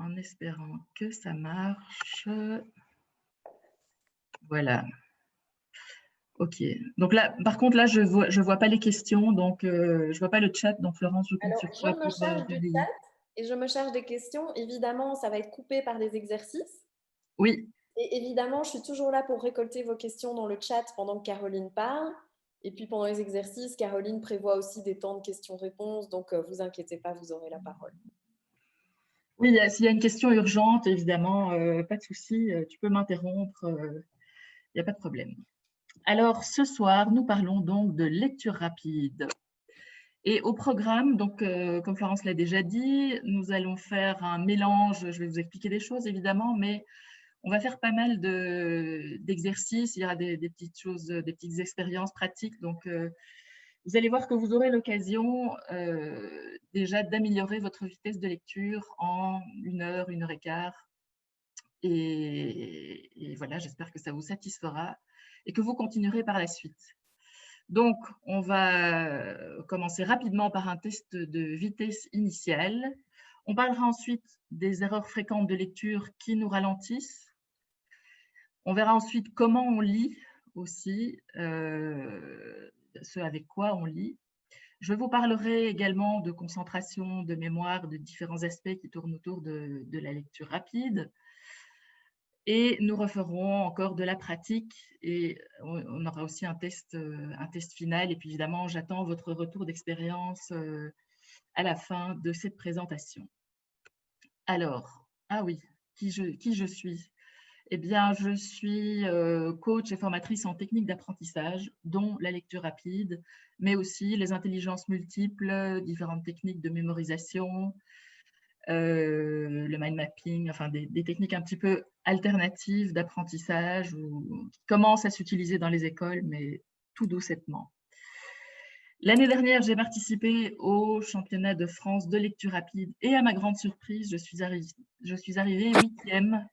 en espérant que ça marche. Voilà. OK. Donc là, par contre, là, je vois pas les questions, donc je vois pas le chat. Donc Florence, je compte Alors, sur je toi me pour charge du relayer. chat et je me charge des questions. Évidemment, ça va être coupé par des exercices. Oui, Et évidemment, je suis toujours là pour récolter vos questions dans le chat pendant que Caroline parle. Et puis pendant les exercices, Caroline prévoit aussi des temps de questions-réponses. Donc, vous inquiétez pas, vous aurez la parole. oui, s'il y a une question urgente, évidemment, pas de souci, tu peux m'interrompre, il n'y a pas de problème. Alors, ce soir, nous parlons donc de lecture rapide. Et au programme, donc, comme Florence l'a déjà dit, nous allons faire un mélange. Je vais vous expliquer des choses, évidemment, mais on va faire pas mal d'exercices. Il y aura des petites choses, des petites expériences pratiques. Donc, vous allez voir que vous aurez l'occasion déjà d'améliorer votre vitesse de lecture en 1 heure et quart. Et voilà, j'espère que ça vous satisfera et que vous continuerez par la suite. Donc, on va commencer rapidement par un test de vitesse initiale. On parlera ensuite des erreurs fréquentes de lecture qui nous ralentissent. On verra ensuite comment on lit aussi, ce avec quoi on lit. Je vous parlerai également de concentration, de mémoire, de différents aspects qui tournent autour de la lecture rapide. Et nous referons encore de la pratique et on aura aussi un test final. Et puis évidemment, j'attends votre retour d'expérience à la fin de cette présentation. Alors, ah oui, qui je suis? Eh bien, je suis coach et formatrice en techniques d'apprentissage, dont la lecture rapide, mais aussi les intelligences multiples, différentes techniques de mémorisation, le mind mapping, enfin des techniques un petit peu alternatives d'apprentissage qui commencent à s'utiliser dans les écoles, mais tout doucettement. L'année dernière, j'ai participé au championnat de France de lecture rapide et à ma grande surprise, je suis arrivée 8e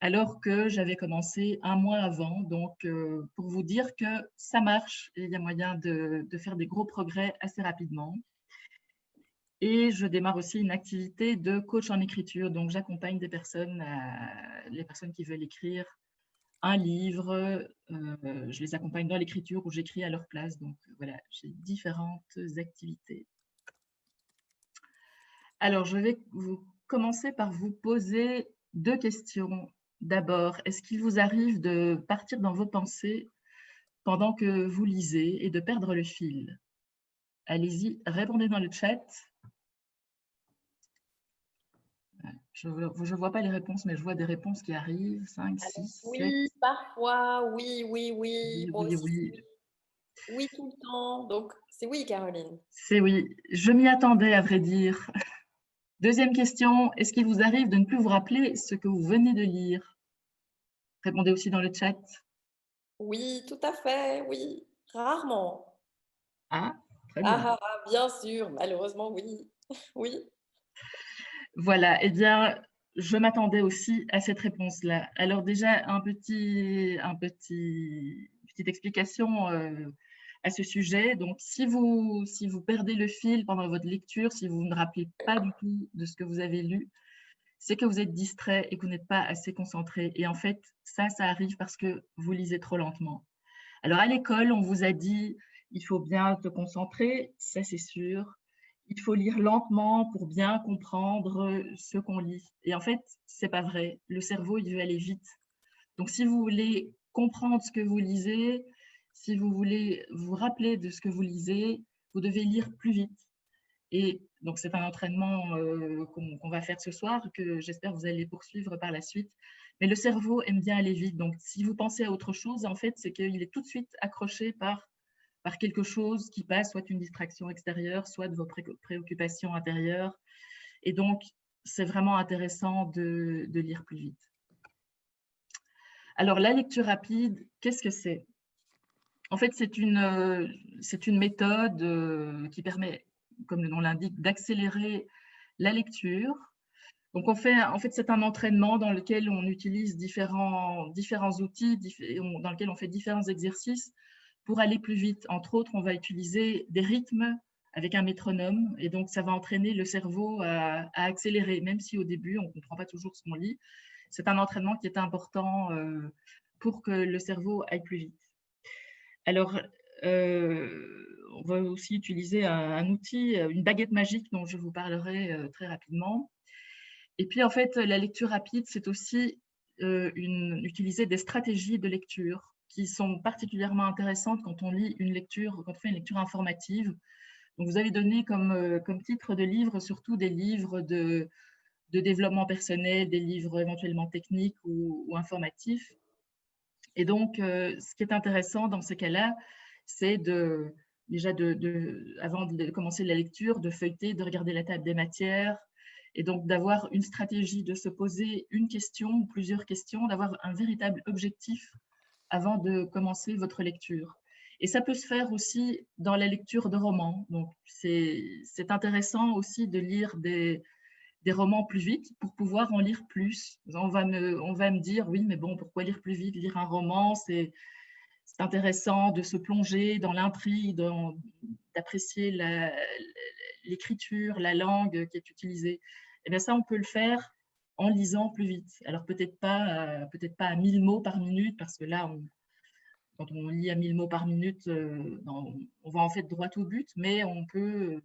alors que j'avais commencé un mois avant. Donc, pour vous dire que ça marche et il y a moyen de faire des gros progrès assez rapidement. Et je démarre aussi une activité de coach en écriture. Donc, j'accompagne les personnes qui veulent écrire un livre. Je les accompagne dans l'écriture ou j'écris à leur place. Donc, voilà, j'ai différentes activités. Alors, je vais commencer par vous poser 2 questions. D'abord, est-ce qu'il vous arrive de partir dans vos pensées pendant que vous lisez et de perdre le fil? Allez-y, répondez dans le chat. Je ne vois pas les réponses, mais je vois des réponses qui arrivent. 5, 6, 7. Oui, parfois, oui, oui, oui. Oui, Moi oui, aussi, c'est oui. oui. Oui, tout le temps. Donc, c'est oui, Caroline. C'est oui. Je m'y attendais, à vrai dire. Deuxième question, est-ce qu'il vous arrive de ne plus vous rappeler ce que vous venez de lire? Répondez aussi dans le chat. Oui, tout à fait, oui. Rarement. Ah, très bien. Ah, ah, ah, bien sûr, malheureusement, oui. Oui. Voilà, eh bien, je m'attendais aussi à cette réponse-là. Alors déjà, petite explication à ce sujet. Donc, si vous perdez le fil pendant votre lecture, si vous ne rappelez pas du tout de ce que vous avez lu, c'est que vous êtes distrait et que vous n'êtes pas assez concentré. Et en fait, ça arrive parce que vous lisez trop lentement. Alors, à l'école, on vous a dit, il faut bien te concentrer, ça c'est sûr. Il faut lire lentement pour bien comprendre ce qu'on lit. Et en fait, c'est pas vrai. Le cerveau, il veut aller vite. Donc, si vous voulez comprendre ce que vous lisez, si vous voulez vous rappeler de ce que vous lisez, vous devez lire plus vite. Et donc, c'est un entraînement qu'on va faire ce soir, que j'espère vous allez poursuivre par la suite. Mais le cerveau aime bien aller vite. Donc, si vous pensez à autre chose, en fait, c'est qu'il est tout de suite accroché par quelque chose qui passe, soit une distraction extérieure, soit de vos préoccupations intérieures. Et donc, c'est vraiment intéressant de lire plus vite. Alors, la lecture rapide, qu'est-ce que c'est? En fait, c'est une méthode qui permet, comme le nom l'indique, d'accélérer la lecture. Donc, en fait, c'est un entraînement dans lequel on utilise différents outils, dans lequel on fait différents exercices pour aller plus vite. Entre autres, on va utiliser des rythmes avec un métronome. Et donc, ça va entraîner le cerveau à accélérer, même si au début, on ne comprend pas toujours ce qu'on lit. C'est un entraînement qui est important pour que le cerveau aille plus vite. Alors, on va aussi utiliser un outil, une baguette magique dont je vous parlerai très rapidement. Et puis, en fait, la lecture rapide, c'est aussi utiliser des stratégies de lecture qui sont particulièrement intéressantes quand on lit une lecture, quand on fait une lecture informative. Donc, vous avez donné comme titre de livre surtout des livres de développement personnel, des livres éventuellement techniques ou informatifs. Et donc, ce qui est intéressant dans ces cas-là, c'est déjà avant de commencer la lecture, de feuilleter, de regarder la table des matières, et donc d'avoir une stratégie, de se poser une question ou plusieurs questions, d'avoir un véritable objectif avant de commencer votre lecture. Et ça peut se faire aussi dans la lecture de romans. Donc, c'est intéressant aussi de lire des romans plus vite pour pouvoir en lire plus. On va me dire, oui, mais bon, pourquoi lire plus vite? Lire un roman, c'est intéressant de se plonger dans l'intrigue, d'apprécier l'écriture, la langue qui est utilisée. Et bien ça, on peut le faire en lisant plus vite. Alors peut-être pas à 1000 mots par minute, parce que là, quand on lit à 1000 mots par minute, on va en fait droit au but, mais on peut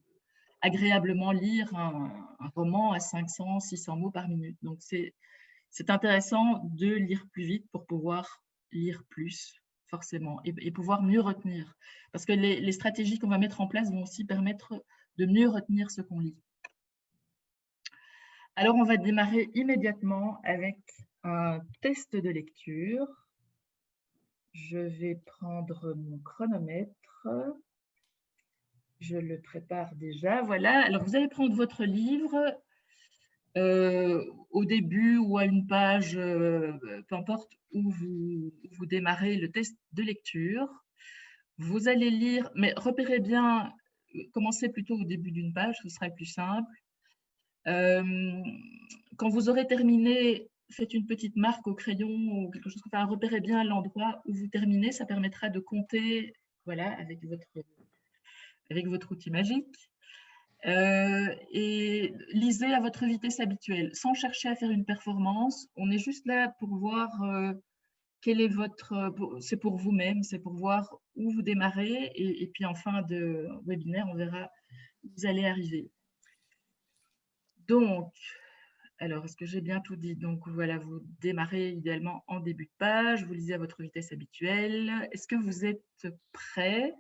agréablement lire un roman à 500, 600 mots par minute. Donc, c'est intéressant de lire plus vite pour pouvoir lire plus, forcément, et pouvoir mieux retenir. Parce que les stratégies qu'on va mettre en place vont aussi permettre de mieux retenir ce qu'on lit. Alors, on va démarrer immédiatement avec un test de lecture. Je vais prendre mon chronomètre. Je le prépare déjà. Voilà. Alors, vous allez prendre votre livre au début ou à une page, peu importe où vous démarrez le test de lecture. Vous allez lire, mais repérez bien, commencez plutôt au début d'une page, ce sera le plus simple. Quand vous aurez terminé, faites une petite marque au crayon ou quelque chose comme ça. Repérez bien l'endroit où vous terminez, ça permettra de compter, voilà, avec votre outil magique. Et lisez à votre vitesse habituelle, sans chercher à faire une performance. On est juste là pour voir quel est c'est pour vous-même, c'est pour voir où vous démarrez, et puis en fin de webinaire, on verra où vous allez arriver. Donc, alors, est-ce que j'ai bien tout dit? Donc voilà, vous démarrez idéalement en début de page, vous lisez à votre vitesse habituelle. Est-ce que vous êtes prêts?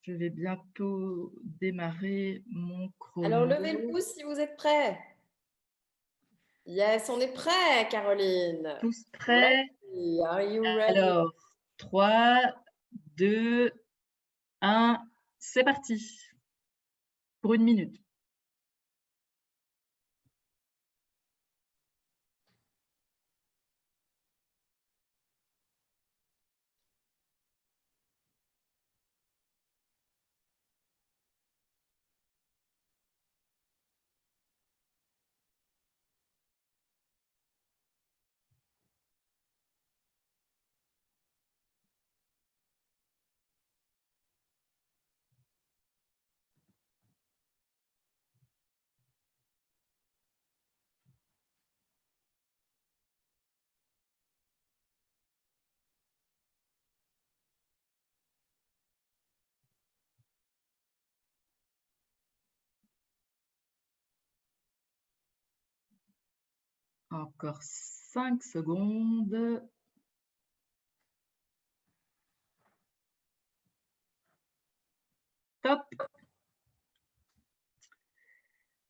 Je vais bientôt démarrer mon chrono. Alors, levez le pouce si vous êtes prêts. Yes, on est prêts, Caroline. Tous prêts? Ready. Are you ready? Alors, 3, 2, 1, c'est parti. Pour 1 minute. Encore 5 secondes. Top.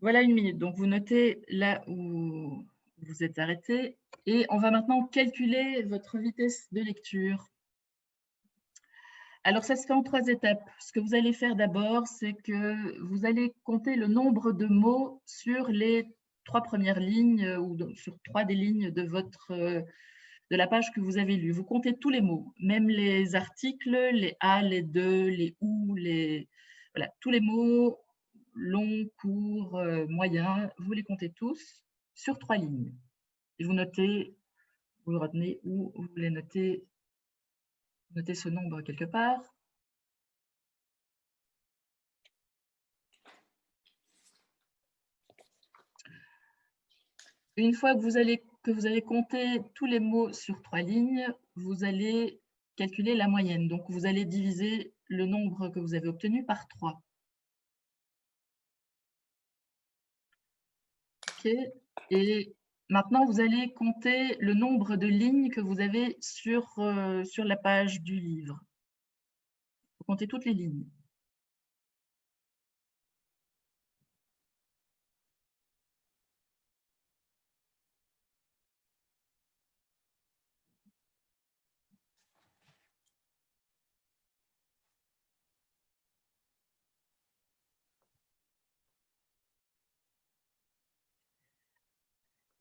Voilà 1 minute. Donc, vous notez là où vous êtes arrêté. Et on va maintenant calculer votre vitesse de lecture. Alors, ça se fait en 3 étapes. Ce que vous allez faire d'abord, c'est que vous allez compter le nombre de mots sur les 3 premières lignes ou sur 3 des lignes de la page que vous avez lue. Vous comptez tous les mots, même les articles, les a, les de, les ou, voilà, tous les mots longs, courts, moyens, vous les comptez tous sur 3 lignes. Et vous notez, vous le retenez ou vous les notez ce nombre quelque part. Une fois que vous avez compté tous les mots sur 3 lignes, vous allez calculer la moyenne. Donc, vous allez diviser le nombre que vous avez obtenu par 3. OK. Et maintenant, vous allez compter le nombre de lignes que vous avez sur la page du livre. Vous comptez toutes les lignes.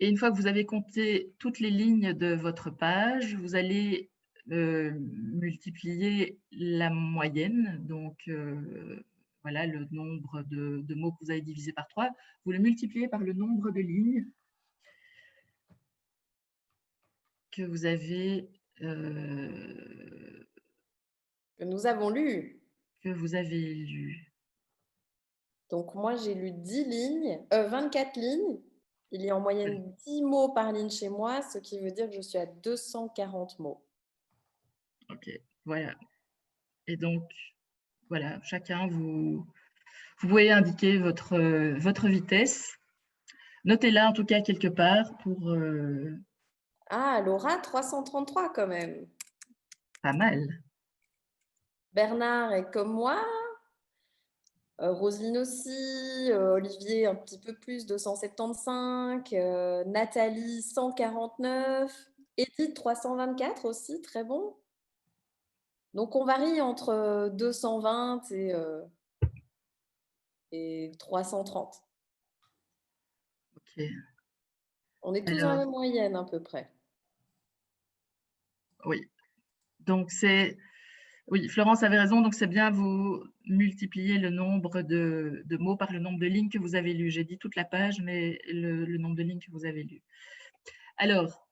Et une fois que vous avez compté toutes les lignes de votre page, vous allez multiplier la moyenne. Donc, voilà le nombre de mots que vous avez divisé par 3. Vous le multipliez par le nombre de lignes que vous avez, Que nous avons lu. lues. Donc, moi, j'ai lu 10 lignes, 24 lignes. Il y a en moyenne 10 mots par ligne chez moi, ce qui veut dire que je suis à 240 mots. OK, voilà. Et donc, voilà, chacun, vous pouvez indiquer votre vitesse. Notez-la en tout cas quelque part pour Ah, Laura, 333 quand même. pas mal. Bernard est comme moi. Roselyne aussi. Olivier, un petit peu plus, 275. Nathalie, 149. Edith, 324 aussi, très bon. Donc, on varie entre 220 et 330. OK. On est tous dans la Alors, même moyenne à peu près. oui. Donc, oui, Florence avait raison. Donc, c'est bien vous multiplier le nombre de mots par le nombre de lignes que vous avez lues. J'ai dit toute la page, mais le nombre de lignes que vous avez lues. Alors,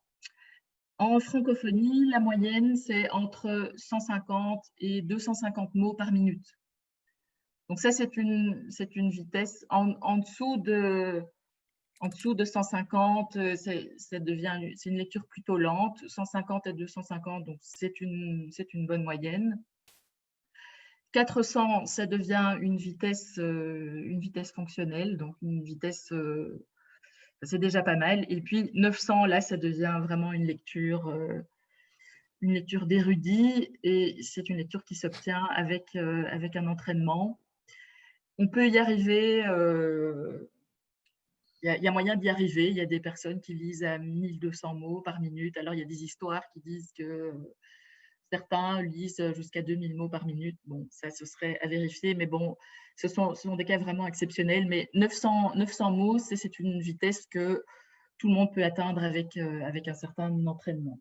en francophonie, la moyenne, c'est entre 150 et 250 mots par minute. Donc, ça, c'est une vitesse en dessous de 150, c'est une lecture plutôt lente. 150 à 250, donc c'est une bonne moyenne. 400, ça devient une vitesse fonctionnelle, donc une vitesse, c'est déjà pas mal. Et puis 900, là, ça devient vraiment une lecture d'érudit, et c'est une lecture qui s'obtient avec un entraînement. On peut y arriver. Il y a moyen d'y arriver. Il y a des personnes qui lisent à 1200 mots par minute. Alors, il y a des histoires qui disent que certains lisent jusqu'à 2000 mots par minute. Bon, ça, ce serait à vérifier, mais bon, ce sont des cas vraiment exceptionnels. Mais 900 mots, c'est une vitesse que tout le monde peut atteindre avec un certain entraînement.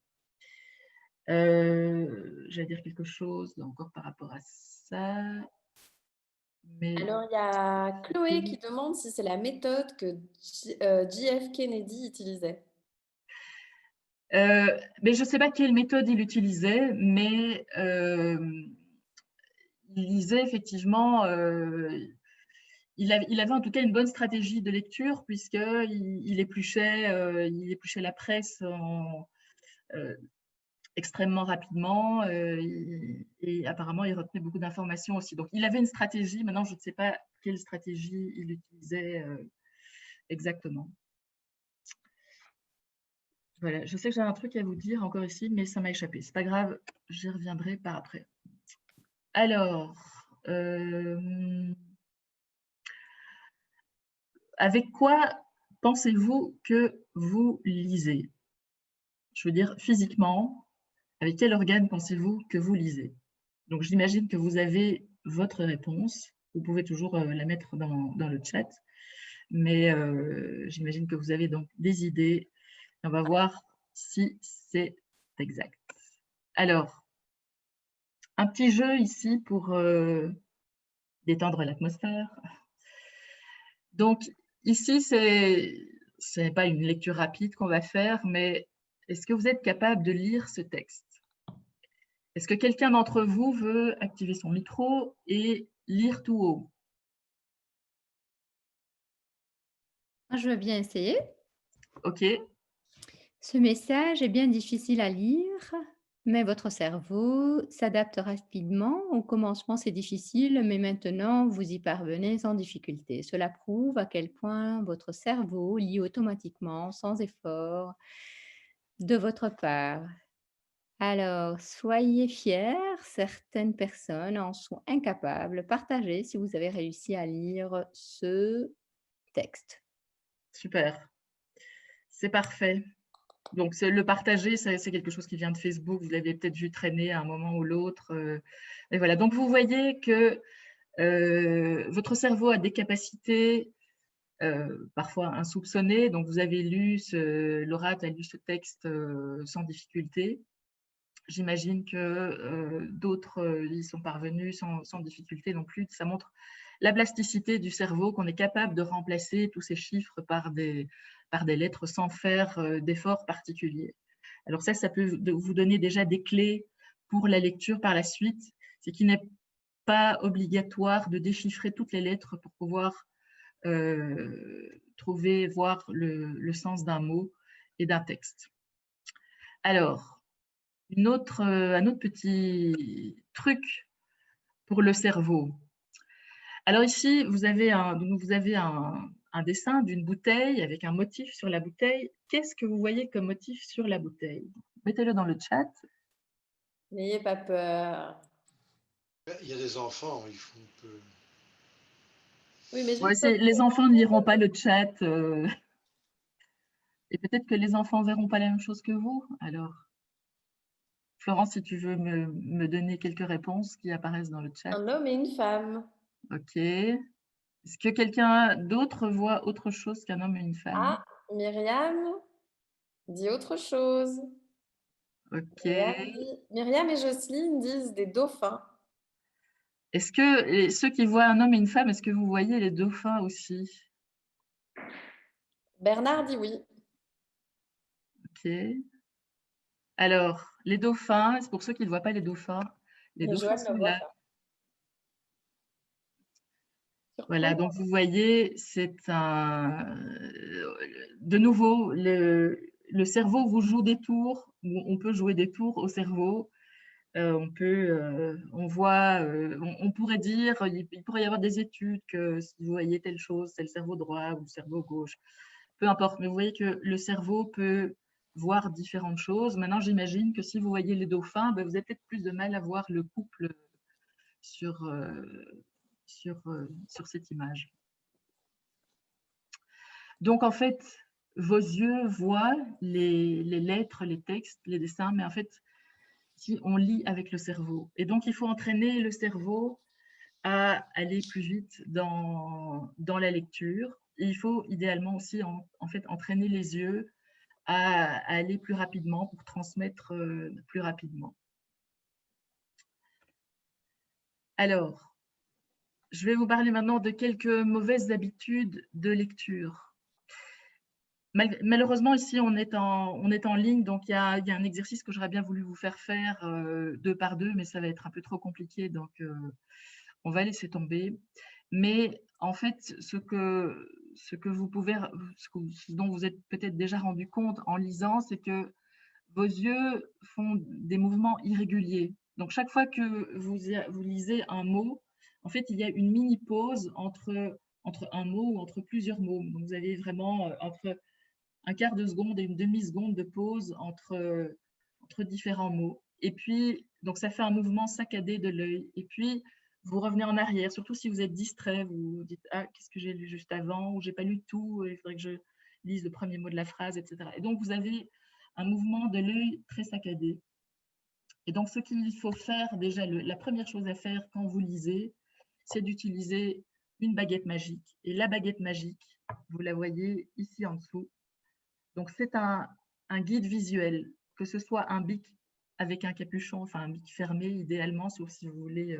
J'allais dire quelque chose encore par rapport à ça. Mais Alors, il y a Chloé qui demande si c'est la méthode que JF Kennedy utilisait. mais je ne sais pas quelle méthode il utilisait, mais il lisait effectivement, il avait en tout cas une bonne stratégie de lecture, puisqu'il épluchait la presse extrêmement rapidement, et apparemment il retenait beaucoup d'informations aussi. Donc il avait une stratégie. Maintenant, je ne sais pas quelle stratégie il utilisait exactement. Voilà, je sais que j'ai un truc à vous dire encore ici, mais ça m'a échappé. C'est pas grave, j'y reviendrai par après. Alors, avec quoi pensez-vous que vous lisez? Je veux dire physiquement, avec quel organe pensez-vous que vous lisez? Donc j'imagine que vous avez votre réponse. Vous pouvez toujours la mettre dans le chat, mais j'imagine que vous avez donc des idées. On va voir si c'est exact. Alors, un petit jeu ici pour détendre l'atmosphère. Donc ici, ce n'est pas une lecture rapide qu'on va faire, mais est-ce que vous êtes capable de lire ce texte? Est-ce que quelqu'un d'entre vous veut activer son micro et lire tout haut? Je veux bien essayer. OK, Ce message est bien difficile à lire, mais votre cerveau s'adapte rapidement. Au commencement, c'est difficile, mais maintenant, vous y parvenez sans difficulté. Cela prouve à quel point votre cerveau lit automatiquement, sans effort de votre part. Alors, soyez fiers, certaines personnes en sont incapables. Partagez si vous avez réussi à lire ce texte. super, c'est parfait. Donc c'est le partager, c'est quelque chose qui vient de Facebook, vous l'avez peut-être vu traîner à un moment ou l'autre, et voilà. Donc vous voyez que, votre cerveau a des capacités, parfois insoupçonnées. Donc vous avez lu Laura, tu as lu ce texte, sans difficulté. J'imagine que, d'autres, y sont parvenus sans difficulté non plus. Ça montre la plasticité du cerveau, qu'on est capable de remplacer tous ces chiffres par des lettres sans faire, d'efforts particuliers. Alors ça peut vous donner déjà des clés pour la lecture par la suite. C'est qu'il n'est pas obligatoire de déchiffrer toutes les lettres pour pouvoir, trouver, voir le sens d'un mot et d'un texte. Alors, un autre petit truc pour le cerveau. Alors ici, vous avez un dessin d'une bouteille avec un motif sur la bouteille. Qu'est-ce que vous voyez comme motif sur la bouteille? Mettez-le dans le chat. N'ayez pas peur. Il y a des enfants, il faut un peu. Oui, mais Ouais, juste les pour enfants ne liront pas le chat, et peut-être que les enfants verront pas la même chose que vous. Alors, Florence, si tu veux me donner quelques réponses qui apparaissent dans le chat. un homme et une femme. OK. Est-ce que quelqu'un d'autre voit autre chose qu'un homme et une femme? Ah, Myriam dit autre chose. OK. Myriam et Jocelyne disent des dauphins. Est-ce que ceux qui voient un homme et une femme, est-ce que vous voyez les dauphins aussi? Bernard dit oui. OK. Alors, les dauphins, c'est pour ceux qui ne voient pas les Mais dauphins Joël sont ne voit là. pas. Voilà, Surprenant. donc vous voyez, de nouveau, le cerveau vous joue des tours, ou on peut jouer des tours au cerveau. On pourrait dire, il pourrait y avoir des études que si vous voyez telle chose, c'est le cerveau droit ou le cerveau gauche, peu importe. Mais vous voyez que le cerveau peut voir différentes choses. Maintenant, j'imagine que si vous voyez les dauphins, ben, vous avez peut-être plus de mal à voir le couple sur, sur cette image. Donc, en fait, vos yeux voient les lettres, les textes, les dessins, mais en fait, si on lit avec le cerveau. Et donc, il faut entraîner le cerveau à aller plus vite dans la lecture. Et il faut idéalement aussi en fait entraîner les yeux à aller plus rapidement pour transmettre plus rapidement. Alors, je vais vous parler maintenant de quelques mauvaises habitudes de lecture. Malheureusement, ici, on est en ligne, donc il y a un exercice que j'aurais bien voulu vous faire faire 2 par 2, mais ça va être un peu trop compliqué, donc on va laisser tomber. Mais en fait, ce dont vous êtes peut-être déjà rendu compte en lisant, c'est que vos yeux font des mouvements irréguliers. Donc, chaque fois que vous lisez un mot, en fait, il y a une mini pause entre un mot ou entre plusieurs mots. Donc, vous avez vraiment entre un quart de seconde et une demi-seconde de pause entre différents mots. Et puis, donc ça fait un mouvement saccadé de l'œil. Et puis, vous revenez en arrière, surtout si vous êtes distrait, vous dites « Ah, qu'est-ce que j'ai lu juste avant ?» ou « J'ai pas lu tout, il faudrait que je lise le premier mot de la phrase, etc. » Et donc, vous avez un mouvement de l'œil très saccadé. Et donc, ce qu'il faut faire, déjà, la première chose à faire quand vous lisez, c'est d'utiliser une baguette magique. Et la baguette magique, vous la voyez ici en dessous. Donc, c'est un guide visuel, que ce soit un bic avec un capuchon, enfin un bic fermé idéalement, sauf si vous voulez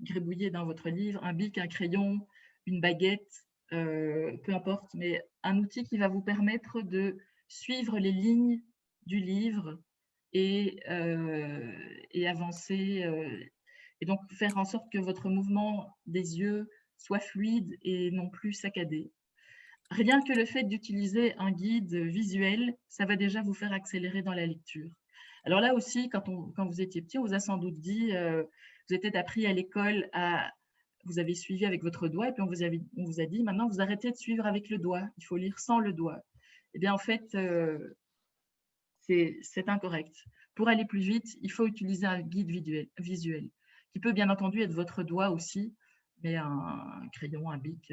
gribouiller dans votre livre, un bic, un crayon, une baguette, peu importe, mais un outil qui va vous permettre de suivre les lignes du livre et avancer, et donc faire en sorte que votre mouvement des yeux soit fluide et non plus saccadé. Rien que le fait d'utiliser un guide visuel, ça va déjà vous faire accélérer dans la lecture. Alors là aussi, quand vous étiez petit, on vous a sans doute dit, vous étiez appris à l'école vous avez suivi avec votre doigt et puis on vous a dit, maintenant vous arrêtez de suivre avec le doigt, il faut lire sans le doigt. Eh bien en fait, c'est incorrect. Pour aller plus vite, il faut utiliser un guide visuel, qui peut bien entendu être votre doigt aussi, mais un crayon, un bic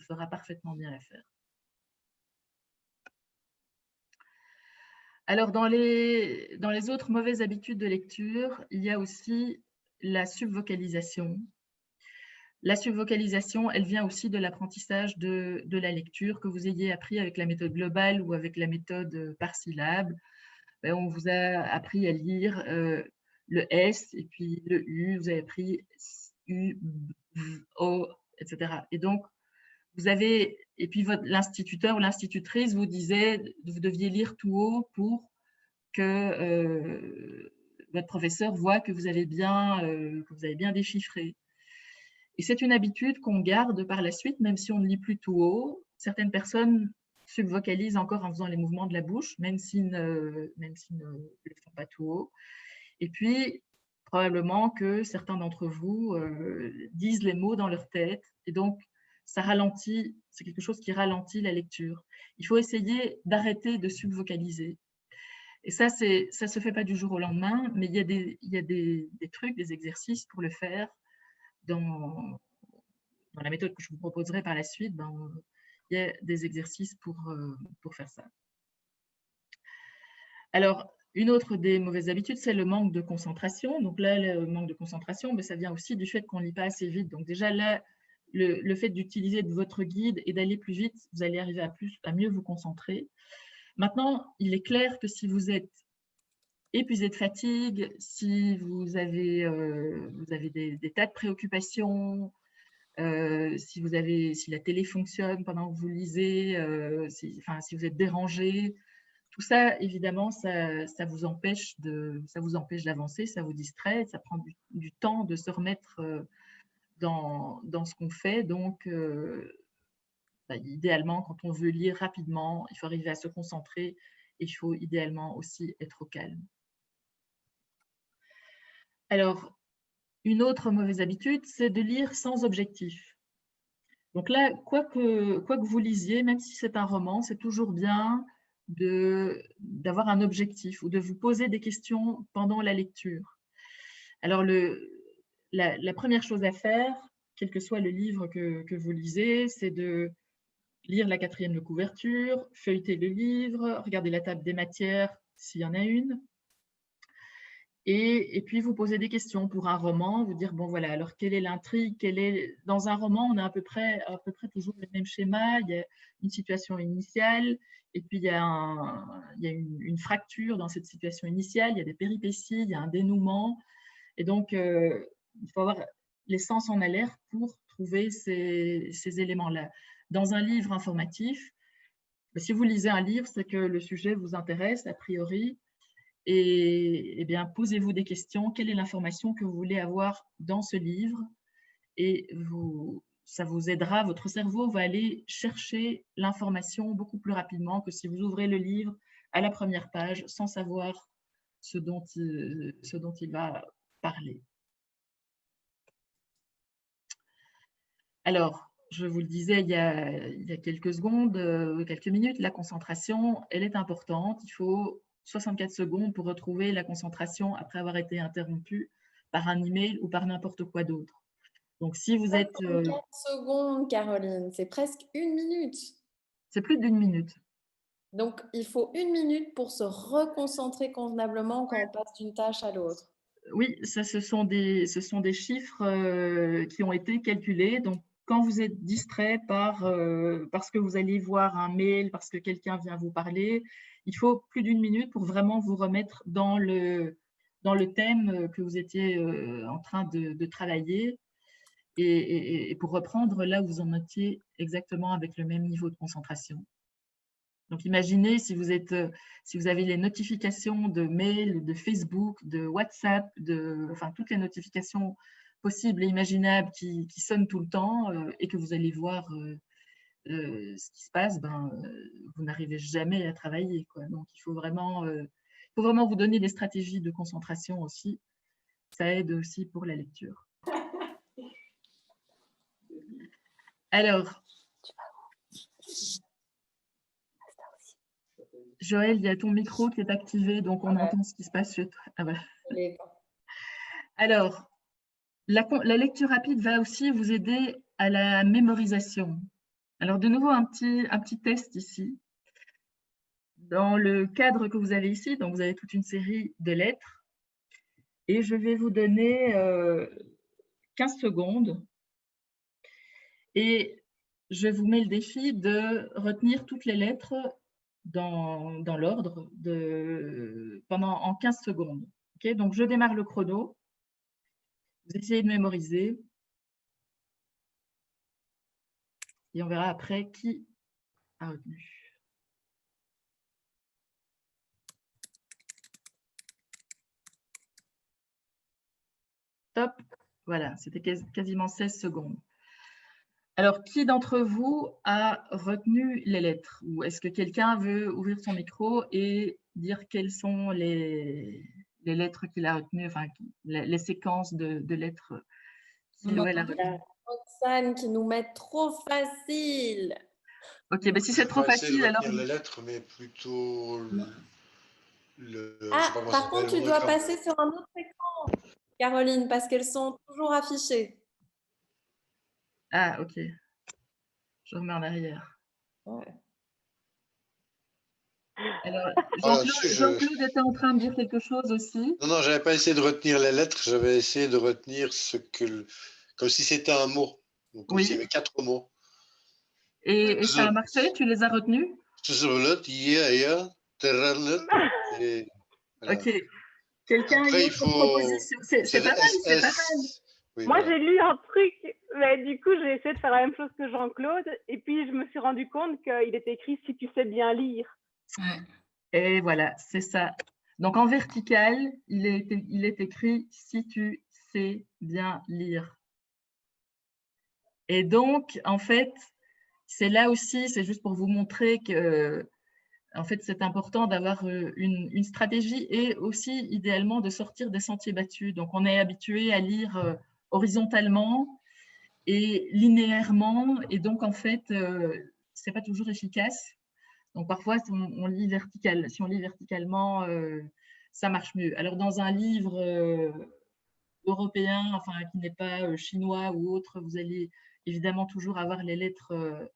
fera parfaitement bien l'affaire. Alors, dans les autres mauvaises habitudes de lecture, il y a aussi la subvocalisation. La subvocalisation, elle vient aussi de l'apprentissage de la lecture, que vous ayez appris avec la méthode globale ou avec la méthode par syllabe. On vous a appris à lire le S et puis le U, vous avez appris U, V, O, etc. Et donc, et puis l'instituteur ou l'institutrice vous disait, vous deviez lire tout haut pour que votre professeur voit que vous avez bien déchiffré. Et c'est une habitude qu'on garde par la suite, même si on ne lit plus tout haut. Certaines personnes subvocalisent encore en faisant les mouvements de la bouche, même s'ils ne le font pas tout haut. Et puis, probablement que certains d'entre vous disent les mots dans leur tête. Et donc, ça ralentit, c'est quelque chose qui ralentit la lecture. Il faut essayer d'arrêter de subvocaliser. Et ça se fait pas du jour au lendemain, mais il y a des trucs, des exercices pour le faire. Dans la méthode que je vous proposerai par la suite, il y a des exercices pour faire ça. Alors, une autre des mauvaises habitudes, c'est le manque de concentration. Donc là, le manque de concentration, mais ça vient aussi du fait qu'on ne lit pas assez vite. Donc déjà là, le fait d'utiliser votre guide et d'aller plus vite, vous allez arriver à mieux vous concentrer. Maintenant, il est clair que si vous êtes épuisé de fatigue, si vous avez des tas de préoccupations, si la télé fonctionne pendant que vous lisez, si vous êtes dérangé, tout ça, évidemment, ça vous empêche d'avancer, ça vous distrait, ça prend du temps de se remettre dans ce qu'on fait. Donc, idéalement, quand on veut lire rapidement, il faut arriver à se concentrer et il faut idéalement aussi être au calme. Alors, une autre mauvaise habitude, c'est de lire sans objectif. Donc là, quoi que vous lisiez, même si c'est un roman, c'est toujours bien d'avoir un objectif ou de vous poser des questions pendant la lecture. Alors, la première chose à faire, quel que soit le livre que vous lisez, c'est de lire la 4e couverture, feuilleter le livre, regarder la table des matières s'il y en a une, et puis vous poser des questions pour un roman, vous dire, bon voilà, alors quelle est l'intrigue, dans un roman, on a à peu près toujours le même schéma, il y a une situation initiale, et puis il y a une fracture dans cette situation initiale, il y a des péripéties, il y a un dénouement, et donc il faut avoir les sens en alerte pour trouver ces éléments-là. Dans un livre informatif, si vous lisez un livre, c'est que le sujet vous intéresse a priori, et bien, posez-vous des questions. Quelle est l'information que vous voulez avoir dans ce livre? Et ça vous aidera, votre cerveau va aller chercher l'information beaucoup plus rapidement que si vous ouvrez le livre à la première page sans savoir ce dont il va parler. Alors, je vous le disais il y a quelques secondes, quelques minutes, la concentration, elle est importante. Il faut 64 secondes pour retrouver la concentration après avoir été interrompu par un email ou par n'importe quoi d'autre. Donc, si vous êtes… 64 secondes, Caroline, c'est presque 1 minute. C'est plus d'1 minute. Donc, il faut 1 minute pour se reconcentrer convenablement quand on passe d'une tâche à l'autre. Oui, ça, ce sont des chiffres qui ont été calculés. Donc, quand vous êtes distrait parce que vous allez voir un mail, parce que quelqu'un vient vous parler, il faut plus d'1 minute pour vraiment vous remettre dans le thème que vous étiez en train de travailler et pour reprendre là où vous en étiez exactement avec le même niveau de concentration. Donc, imaginez si vous avez les notifications de mail, de Facebook, de WhatsApp, enfin, toutes les notifications possibles et imaginables qui sonnent tout le temps et que vous allez voir ce qui se passe, vous n'arrivez jamais à travailler, quoi. Donc, il faut vraiment vous donner des stratégies de concentration aussi. Ça aide aussi pour la lecture. Alors, Joël, il y a ton micro qui est activé, donc on entend ce qui se passe chez toi. Ah, voilà. Alors, la lecture rapide va aussi vous aider à la mémorisation. Alors, de nouveau, un petit test ici. Dans le cadre que vous avez ici, donc vous avez toute une série de lettres, et je vais vous donner 15 secondes, et je vous mets le défi de retenir toutes les lettres dans l'ordre en 15 secondes. Okay, donc, je démarre le chrono. Vous essayez de mémoriser. Et on verra après qui a retenu. Top. Voilà, c'était quasiment 16 secondes. Alors, qui d'entre vous a retenu les lettres? Ou est-ce que quelqu'un veut ouvrir son micro et dire quelles sont les lettres qu'il a retenues, enfin, les séquences de lettres qu'il ou elle a retenues? Roxane qui nous met trop facile. Ok, ben si c'est trop facile, alors... les lettres, mais plutôt par contre, tu dois passer sur un autre écran, Caroline, parce qu'elles sont toujours affichées. Ah, ok. Je remets en arrière. Ouais. Alors, Jean-Claude était en train de dire quelque chose aussi. Non, je n'avais pas essayé de retenir les lettres, j'avais essayé de retenir comme si c'était un mot. Donc, comme s'il y avait 4 mots. Et ça a marché? Tu les as retenus? Et voilà. Ok. Quelqu'un a une autre proposition? C'est pas mal, c'est pas mal. Oui, moi, j'ai lu un truc, mais du coup, j'ai essayé de faire la même chose que Jean-Claude, et puis je me suis rendu compte qu'il était écrit « si tu sais bien lire ». Et voilà, c'est ça. Donc, en vertical, il est écrit « si tu sais bien lire ». Et donc, en fait, c'est là aussi, c'est juste pour vous montrer que, en fait, c'est important d'avoir une stratégie et aussi, idéalement, de sortir des sentiers battus. Donc, on est habitué à lire horizontalement et linéairement, et donc, en fait, c'est pas toujours efficace. Donc, parfois, si on lit verticalement, ça marche mieux. Alors, dans un livre européen, enfin, qui n'est pas chinois ou autre, vous allez évidemment toujours avoir les lettres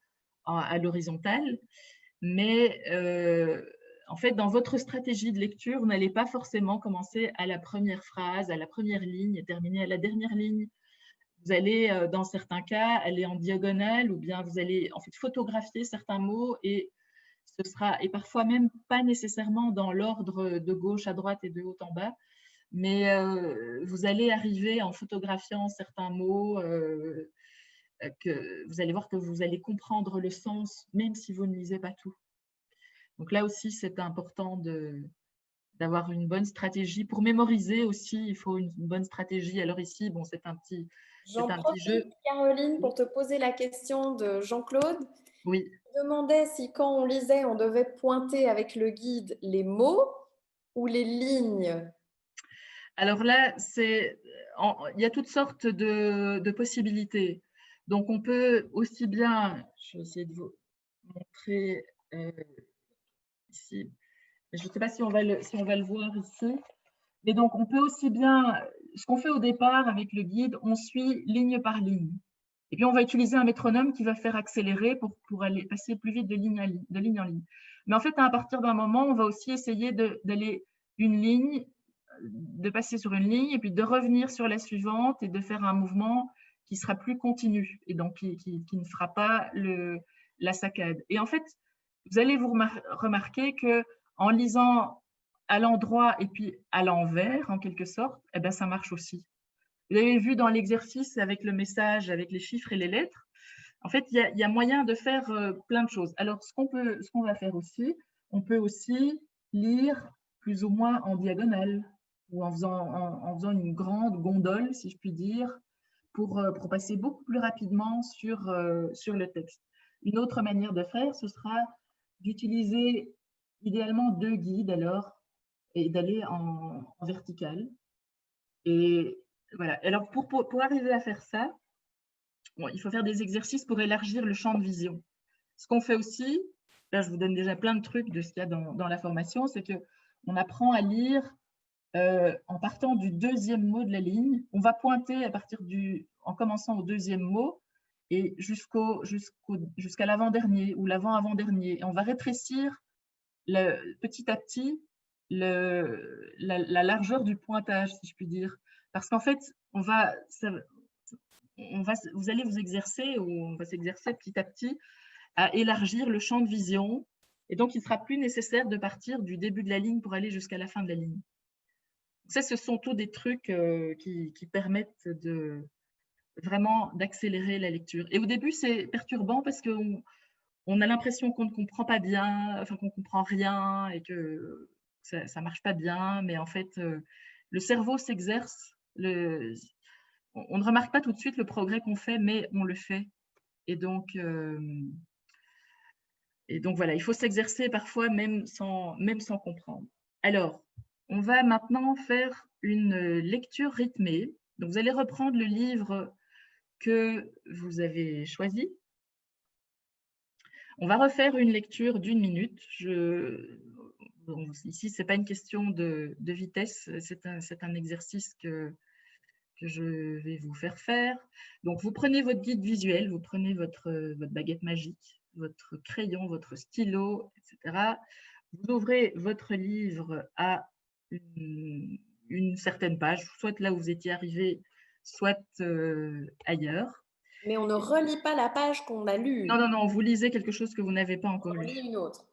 à l'horizontale. Mais en fait, dans votre stratégie de lecture, vous n'allez pas forcément commencer à la première phrase, à la première ligne et terminer à la dernière ligne. Vous allez, dans certains cas, aller en diagonale ou bien vous allez en fait photographier certains mots et ce sera, et parfois même pas nécessairement dans l'ordre de gauche à droite et de haut en bas, mais vous allez arriver en photographiant certains mots que vous allez voir que vous allez comprendre le sens, même si vous ne lisez pas tout. Donc là aussi, c'est important d'avoir une bonne stratégie. Pour mémoriser aussi, il faut une bonne stratégie. Alors ici, bon, c'est un petit jeu. Caroline, pour te poser la question de Jean-Claude. Oui. Je demandais si quand on lisait, on devait pointer avec le guide les mots ou les lignes. Alors là, il y a toutes sortes de possibilités. Donc, on peut aussi bien, je vais essayer de vous montrer ici, je ne sais pas si on va le voir ici, mais donc on peut aussi bien, ce qu'on fait au départ avec le guide, on suit ligne par ligne. Et puis, on va utiliser un métronome qui va faire accélérer pour aller passer plus vite de ligne en ligne. Mais en fait, à partir d'un moment, on va aussi essayer d'aller de passer sur une ligne et puis de revenir sur la suivante et de faire un mouvement qui sera plus continu et donc qui ne fera pas la saccade. Et en fait, vous allez vous remarquer qu'en lisant à l'endroit et puis à l'envers, en quelque sorte, eh ben, ça marche aussi. Vous avez vu dans l'exercice avec le message, avec les chiffres et les lettres, en fait, il y a moyen de faire plein de choses. Alors, ce qu'on va faire aussi, on peut aussi lire plus ou moins en diagonale ou en faisant une grande gondole, si je puis dire, pour passer beaucoup plus rapidement sur le texte. Une autre manière de faire, ce sera d'utiliser idéalement 2 guides alors et d'aller en vertical. Et voilà. Alors, pour arriver à faire ça, bon, il faut faire des exercices pour élargir le champ de vision. Ce qu'on fait aussi, là, je vous donne déjà plein de trucs de ce qu'il y a dans la formation, c'est qu'on apprend à lire en partant du 2e mot de la ligne. On va pointer en commençant au 2e mot et jusqu'à l'avant-dernier ou l'avant-avant-dernier. Et on va rétrécir petit à petit la largeur du pointage, si je puis dire. Parce qu'en fait, vous allez vous exercer, ou on va s'exercer petit à petit à élargir le champ de vision. Et donc, il ne sera plus nécessaire de partir du début de la ligne pour aller jusqu'à la fin de la ligne. Ça, ce sont tous des trucs qui permettent vraiment d'accélérer la lecture. Et au début, c'est perturbant parce qu'on a l'impression qu'on ne comprend pas bien, enfin qu'on ne comprend rien et que ça ne marche pas bien. Mais en fait, le cerveau s'exerce. On ne remarque pas tout de suite le progrès qu'on fait, mais on le fait. Et donc voilà, il faut s'exercer parfois même sans comprendre. Alors, on va maintenant faire une lecture rythmée. Donc, vous allez reprendre le livre que vous avez choisi. On va refaire une lecture d'1 minute. Ici, ce n'est pas une question de vitesse, c'est un exercice que je vais vous faire. Donc, vous prenez votre guide visuel, vous prenez votre baguette magique, votre crayon, votre stylo, etc. Vous ouvrez votre livre à une certaine page, soit là où vous étiez arrivé, soit ailleurs. Mais on ne relit pas la page qu'on a lue. Non, vous lisez quelque chose que vous n'avez pas encore lu. On lit une autre.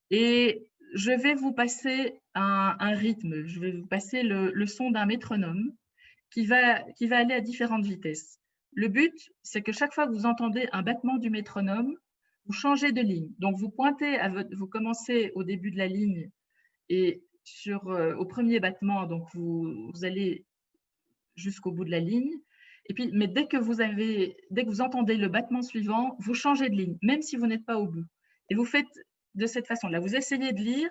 Et je vais vous passer un rythme, je vais vous passer le son d'un métronome qui va aller à différentes vitesses. Le but, c'est que chaque fois que vous entendez un battement du métronome, vous changez de ligne. Donc, vous pointez, vous commencez au début de la ligne et au premier battement, donc vous allez jusqu'au bout de la ligne. Et puis, mais dès que vous entendez le battement suivant, vous changez de ligne, même si vous n'êtes pas au bout. Et vous faites de cette façon-là. Vous essayez de lire.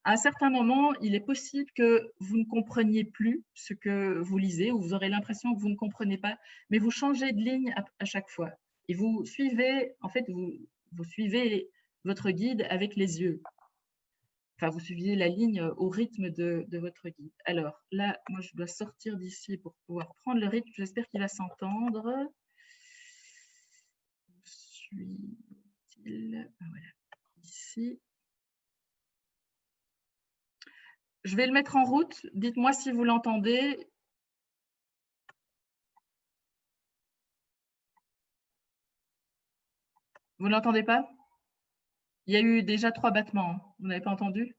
À un certain moment, il est possible que vous ne compreniez plus ce que vous lisez, ou vous aurez l'impression que vous ne comprenez pas, mais vous changez de ligne à chaque fois. Et vous suivez, en fait, vous suivez votre guide avec les yeux. Enfin, vous suivez la ligne au rythme de votre guide. Alors là, moi, je dois sortir d'ici pour pouvoir prendre le rythme. J'espère qu'il va s'entendre. Suis-il? Voilà, ici. Je vais le mettre en route. Dites-moi si vous l'entendez. Vous ne l'entendez pas? Il y a eu déjà 3 battements. Vous n'avez pas entendu?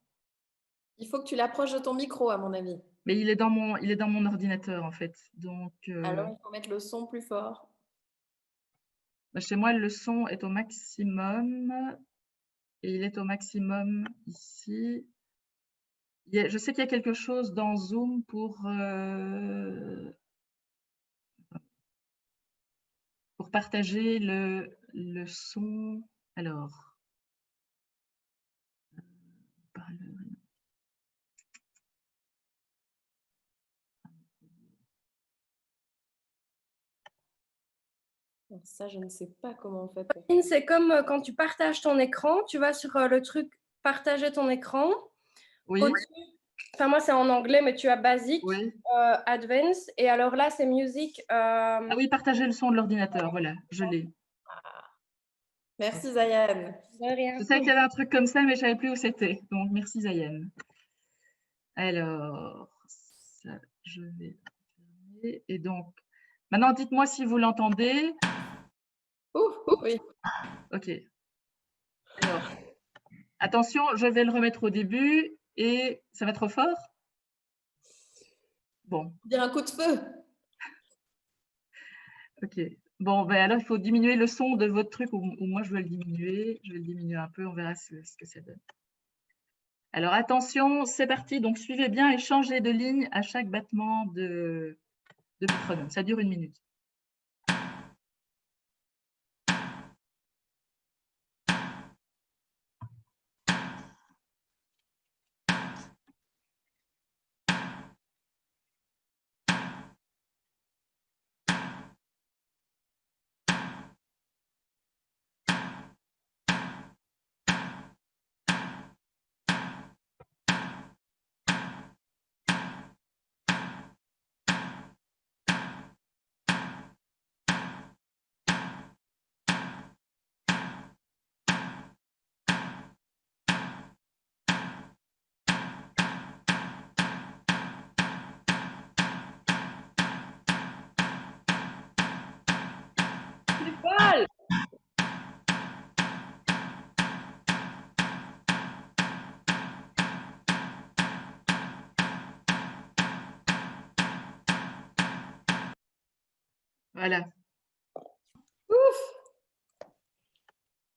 Il faut que tu l'approches de ton micro, à mon avis. Mais il est dans mon ordinateur, en fait. Donc, alors, il faut mettre le son plus fort. Chez moi, le son est au maximum. Et il est au maximum ici. Je sais qu'il y a quelque chose dans Zoom pour partager le son. Alors, ça, je ne sais pas comment on fait. C'est comme quand tu partages ton écran, tu vas sur le truc partager ton écran. Oui. Enfin, moi, c'est en anglais, mais tu as Basic, oui. Advanced. Et alors là, c'est Music. Ah oui, partager le son de l'ordinateur. Voilà, je l'ai. Merci, Zayan. De rien. Je savais qu'il y avait un truc comme ça, mais je ne savais plus où c'était. Donc, merci, Zayan. Alors, ça, je vais fermer. Et donc, maintenant, dites-moi si vous l'entendez. Oui. OK. Alors, attention, je vais le remettre au début et ça va trop fort? Bon. Dire un coup de feu. OK. Bon, ben alors, il faut diminuer le son de votre truc ou moi, je vais le diminuer. Je vais le diminuer un peu, on verra ce que ça donne. Alors, attention, c'est parti. Donc, suivez bien et changez de ligne à chaque battement de métronome. Ça dure 1 minute. Paul. Voilà. Ouf.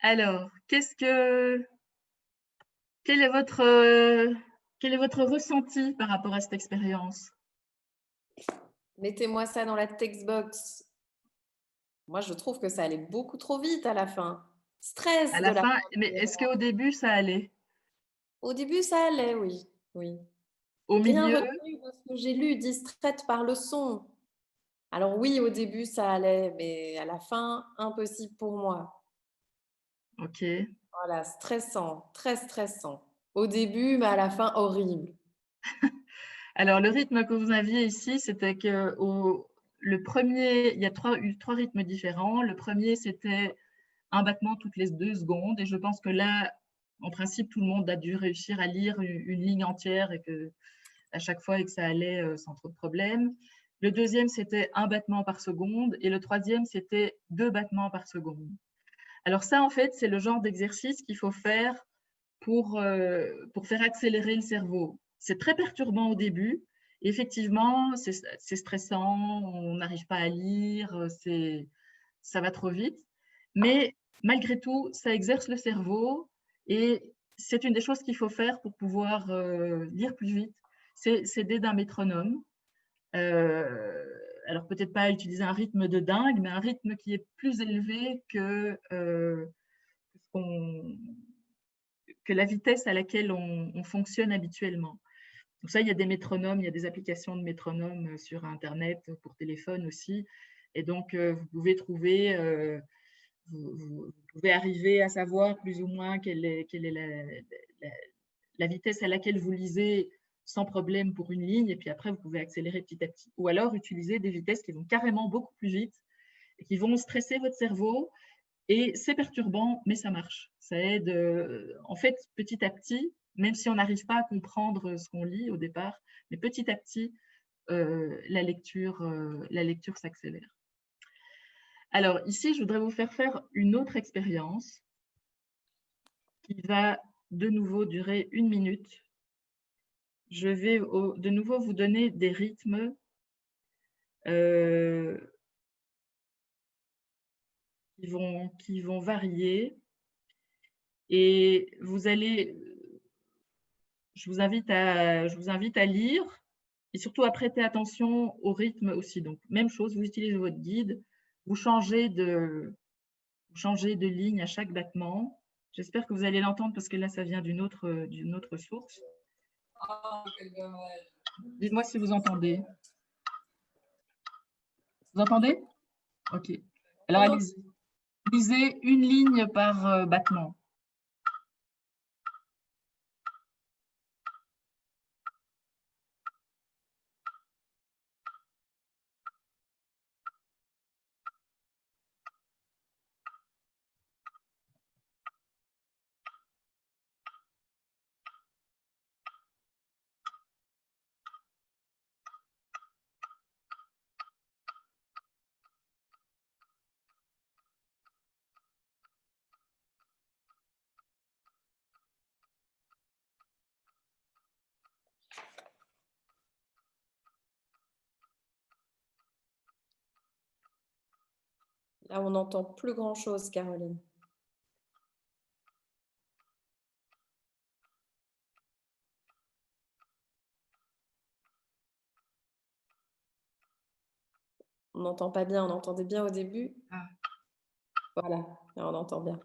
Alors, quel est votre ressenti par rapport à cette expérience? Mettez-moi ça dans la textbox. Moi, je trouve que ça allait beaucoup trop vite à la fin. Stress À de la la fin, fin. mais est-ce qu'au début, ça allait? Au début, ça allait, oui. Oui. Au Rien milieu? retenu de ce que j'ai lu, distraite par le son. Alors oui, au début, ça allait, mais à la fin, impossible pour moi. Ok. Voilà, stressant, très stressant. Au début, mais à la fin, horrible. Alors, le rythme que vous aviez ici, c'était que le premier, il y a trois rythmes différents. Le premier, c'était un battement toutes les 2 secondes. Et je pense que là, en principe, tout le monde a dû réussir à lire une ligne entière et que à chaque fois et que ça allait sans trop de problèmes. Le deuxième, c'était un battement par seconde. Et le troisième, c'était 2 battements par seconde. Alors ça, en fait, c'est le genre d'exercice qu'il faut faire pour faire accélérer le cerveau. C'est très perturbant au début. Effectivement, c'est stressant, on n'arrive pas à lire, ça va trop vite. Mais malgré tout, ça exerce le cerveau et c'est une des choses qu'il faut faire pour pouvoir lire plus vite. C'est s'aider d'un métronome. Alors peut-être pas utiliser un rythme de dingue, mais un rythme qui est plus élevé que la vitesse à laquelle on fonctionne habituellement. Donc ça, il y a des métronomes, il y a des applications de métronomes sur Internet, pour téléphone aussi. Et donc, vous pouvez trouver, vous pouvez arriver à savoir plus ou moins quelle est la vitesse à laquelle vous lisez sans problème pour une ligne. Et puis après, vous pouvez accélérer petit à petit. Ou alors, utiliser des vitesses qui vont carrément beaucoup plus vite et qui vont stresser votre cerveau. Et c'est perturbant, mais ça marche. Ça aide, en fait, petit à petit, même si on n'arrive pas à comprendre ce qu'on lit au départ, mais petit à petit, la lecture s'accélère. Alors ici, je voudrais vous faire une autre expérience qui va de nouveau durer 1 minute. Je vais de nouveau vous donner des rythmes qui vont varier. Et je vous invite à lire et surtout à prêter attention au rythme aussi. Donc, même chose, vous utilisez votre guide, vous changez de ligne à chaque battement. J'espère que vous allez l'entendre parce que là, ça vient d'une autre source. Dites-moi si vous entendez. Vous entendez? Ok. Alors, allez-y. Lisez une ligne par battement. Là, on n'entend plus grand-chose, Caroline. On n'entend pas bien, on entendait bien au début. Ah. Voilà, là, on entend bien.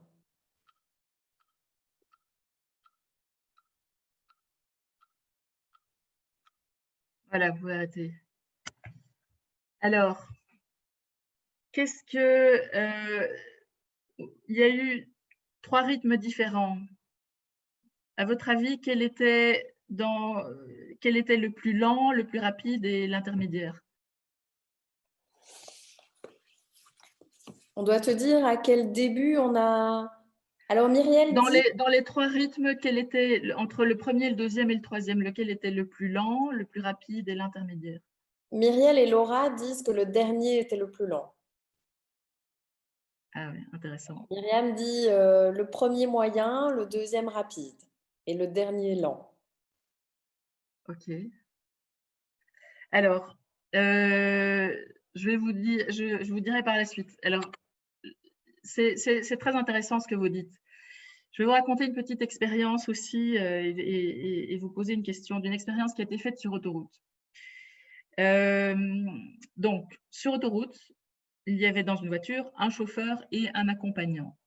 Voilà, vous pouvez arrêter. Alors, il y a eu 3 rythmes différents. À votre avis, quel était le plus lent, le plus rapide et l'intermédiaire? On doit te dire à quel début on a… Alors, Myriel Dans dit… les 3 rythmes, quel était, entre le premier, le deuxième et le troisième, lequel était le plus lent, le plus rapide et l'intermédiaire? Myriel et Laura disent que le dernier était le plus lent. Ah oui, intéressant. Myriam dit le premier moyen, le deuxième rapide et le dernier lent. Ok. Alors, je vais vous dire, je vous dirai par la suite. Alors, c'est très intéressant ce que vous dites. Je vais vous raconter une petite expérience aussi et vous poser une question d'une expérience qui a été faite sur autoroute. Donc, sur autoroute, il y avait dans une voiture un chauffeur et un accompagnant.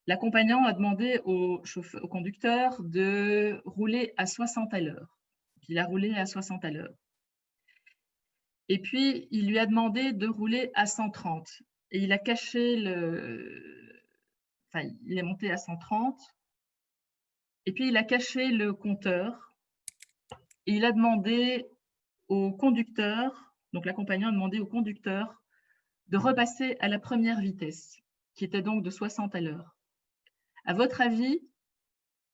L'accompagnant a demandé au conducteur de rouler à 60 à l'heure. Il a roulé à 60 à l'heure. Et puis, il lui a demandé de rouler à 130. Et il a caché Enfin, il est monté à 130. Et puis, il a caché le compteur. Et il a demandé au conducteur, donc l'accompagnant a demandé au conducteur de repasser à la première vitesse, qui était donc de 60 à l'heure. À votre avis,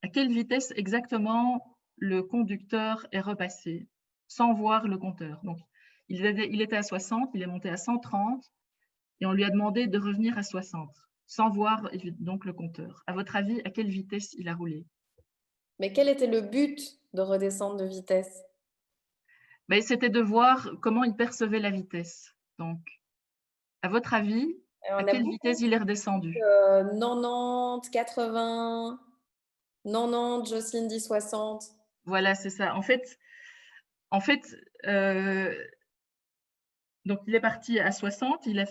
à quelle vitesse exactement le conducteur est repassé, sans voir le compteur? Donc, il était à 60, il est monté à 130, et on lui a demandé de revenir à 60, sans voir donc le compteur. À votre avis, à quelle vitesse il a roulé? Mais quel était le but de redescendre de vitesse? Mais c'était de voir comment il percevait la vitesse. Donc, à votre avis, à quelle vitesse il est redescendu? 90, 80, 90, Jocelyne dit 60. Voilà, c'est ça. En fait, donc il est parti à 60, il a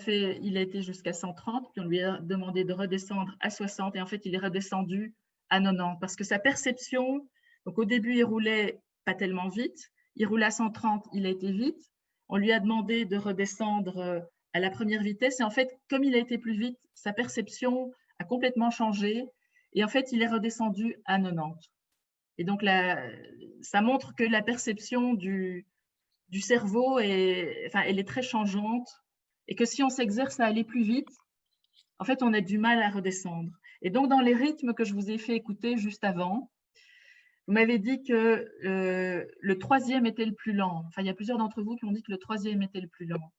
été jusqu'à 130, puis on lui a demandé de redescendre à 60, et en fait, il est redescendu à 90, parce que sa perception, donc au début, il roulait pas tellement vite, il roulait à 130, il a été vite, on lui a demandé de redescendre à la première vitesse, et en fait, comme il a été plus vite, sa perception a complètement changé, et en fait, il est redescendu à 90. Et donc, ça montre que la perception du cerveau elle est très changeante, et que si on s'exerce à aller plus vite, en fait, on a du mal à redescendre. Et donc, dans les rythmes que je vous ai fait écouter juste avant, vous m'avez dit que le troisième était le plus lent. Enfin, il y a plusieurs d'entre vous qui ont dit que le troisième était le plus lent.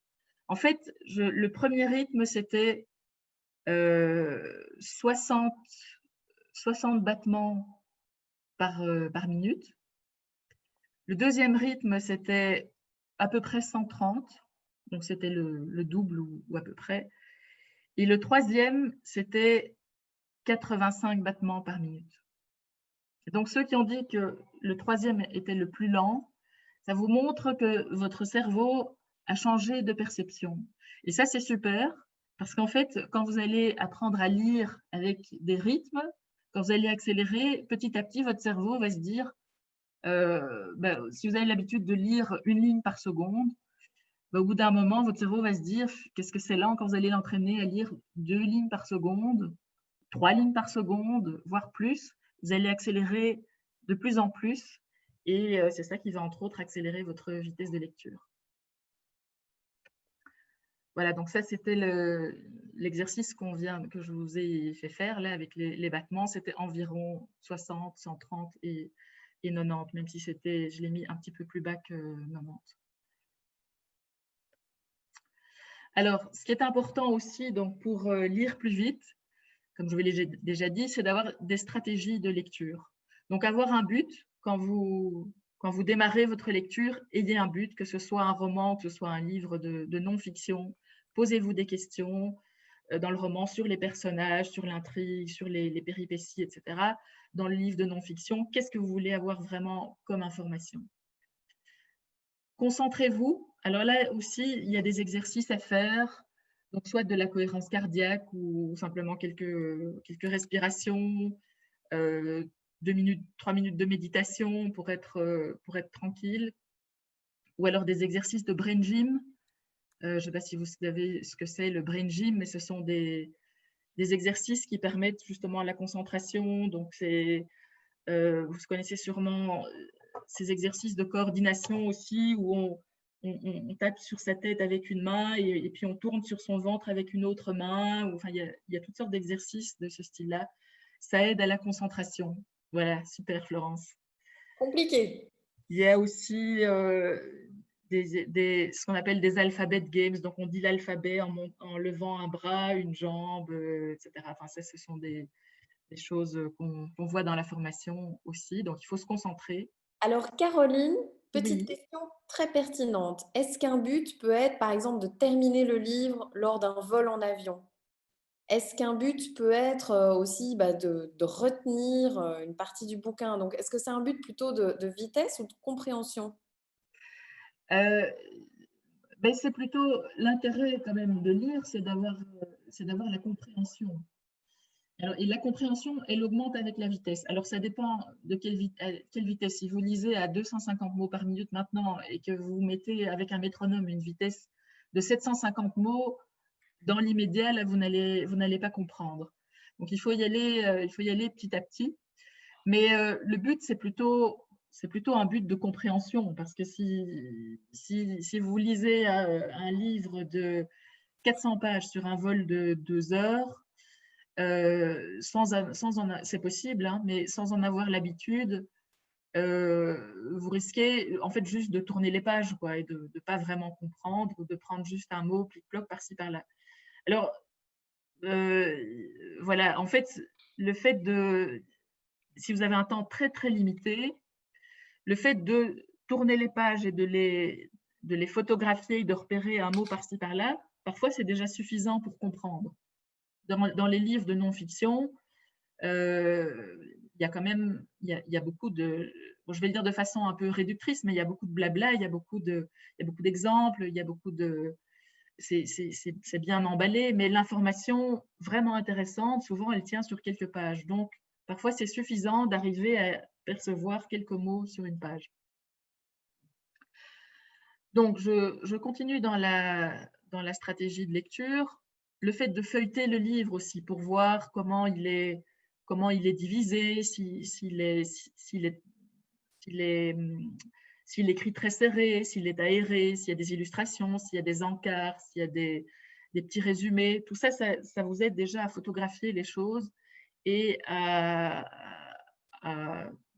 En fait, le premier rythme, c'était 60 battements par minute. Le deuxième rythme, c'était à peu près 130, donc c'était le double ou à peu près. Et le troisième, c'était 85 battements par minute. Et donc, ceux qui ont dit que le troisième était le plus lent, ça vous montre que votre cerveau a changé de perception. Et ça, c'est super, parce qu'en fait, quand vous allez apprendre à lire avec des rythmes, quand vous allez accélérer, petit à petit, votre cerveau va se dire, si vous avez l'habitude de lire une ligne par seconde, au bout d'un moment, votre cerveau va se dire qu'est-ce que c'est lent quand vous allez l'entraîner à lire 2 lignes par seconde, 3 lignes par seconde, voire plus. Vous allez accélérer de plus en plus et c'est ça qui va entre autres accélérer votre vitesse de lecture. Voilà, donc ça c'était l'exercice que je vous ai fait faire là avec les battements. C'était environ 60, 130 et 90, même si je l'ai mis un petit peu plus bas que 90. Alors, ce qui est important aussi donc, pour lire plus vite, comme je vous l'ai déjà dit, c'est d'avoir des stratégies de lecture. Donc, avoir un but, quand vous démarrez votre lecture, ayez un but, que ce soit un roman, que ce soit un livre de non-fiction. Posez-vous des questions dans le roman sur les personnages, sur l'intrigue, sur les péripéties, etc. Dans le livre de non-fiction, qu'est-ce que vous voulez avoir vraiment comme information? Concentrez-vous. Alors là aussi, il y a des exercices à faire, donc soit de la cohérence cardiaque ou simplement quelques respirations, 2 minutes, 3 minutes de méditation pour être tranquille, ou alors des exercices de brain gym. Je ne sais pas si vous savez ce que c'est le brain gym, mais ce sont des exercices qui permettent justement la concentration. Donc, vous connaissez sûrement ces exercices de coordination aussi, où on tape sur sa tête avec une main et puis on tourne sur son ventre avec une autre main. Enfin, il y a toutes sortes d'exercices de ce style-là. Ça aide à la concentration. Voilà, super Florence. Compliqué. Il y a aussi ce qu'on appelle des alphabet games. Donc, on dit l'alphabet en levant un bras, une jambe, etc. Enfin, ça, ce sont des choses qu'on voit dans la formation aussi. Donc, il faut se concentrer. Alors, Caroline, petite Oui. question très pertinente. Est-ce qu'un but peut être, par exemple, de terminer le livre lors d'un vol en avion? Est-ce qu'un but peut être aussi de retenir une partie du bouquin? Donc, est-ce que c'est un but plutôt de vitesse ou de compréhension? Ben, c'est plutôt l'intérêt quand même de lire, c'est d'avoir la compréhension. Alors, et la compréhension, elle augmente avec la vitesse. Alors, ça dépend de quelle vitesse. Si vous lisez à 250 mots par minute maintenant et que vous mettez avec un métronome une vitesse de 750 mots, dans l'immédiat, là, vous n'allez pas comprendre. Donc, il faut y aller petit à petit. Mais le but, c'est plutôt un but de compréhension, parce que si vous lisez un livre de 400 pages sur un vol de 2 heures, c'est possible, hein, mais sans en avoir l'habitude, vous risquez en fait juste de tourner les pages, quoi, et de ne pas vraiment comprendre, ou de prendre juste un mot, plic-ploc, par-ci, par-là. Alors, voilà, en fait, si vous avez un temps très, très limité, le fait de tourner les pages et de les photographier, de repérer un mot par-ci, par-là, parfois, c'est déjà suffisant pour comprendre. Dans les livres de non-fiction, il y a quand même, il y a beaucoup de, bon, je vais le dire de façon un peu réductrice, mais il y a beaucoup de blabla, il y a beaucoup d'exemples, il y a beaucoup de, c'est bien emballé, mais l'information vraiment intéressante, souvent, elle tient sur quelques pages. Donc, parfois, c'est suffisant d'arriver à percevoir quelques mots sur une page. Donc, je continue dans la stratégie de lecture. Le fait de feuilleter le livre aussi pour voir comment il est divisé, s'il écrit très serré, s'il est aéré, s'il y a des illustrations, s'il y a des encarts, s'il y a des petits résumés. Tout ça, ça vous aide déjà à photographier les choses et à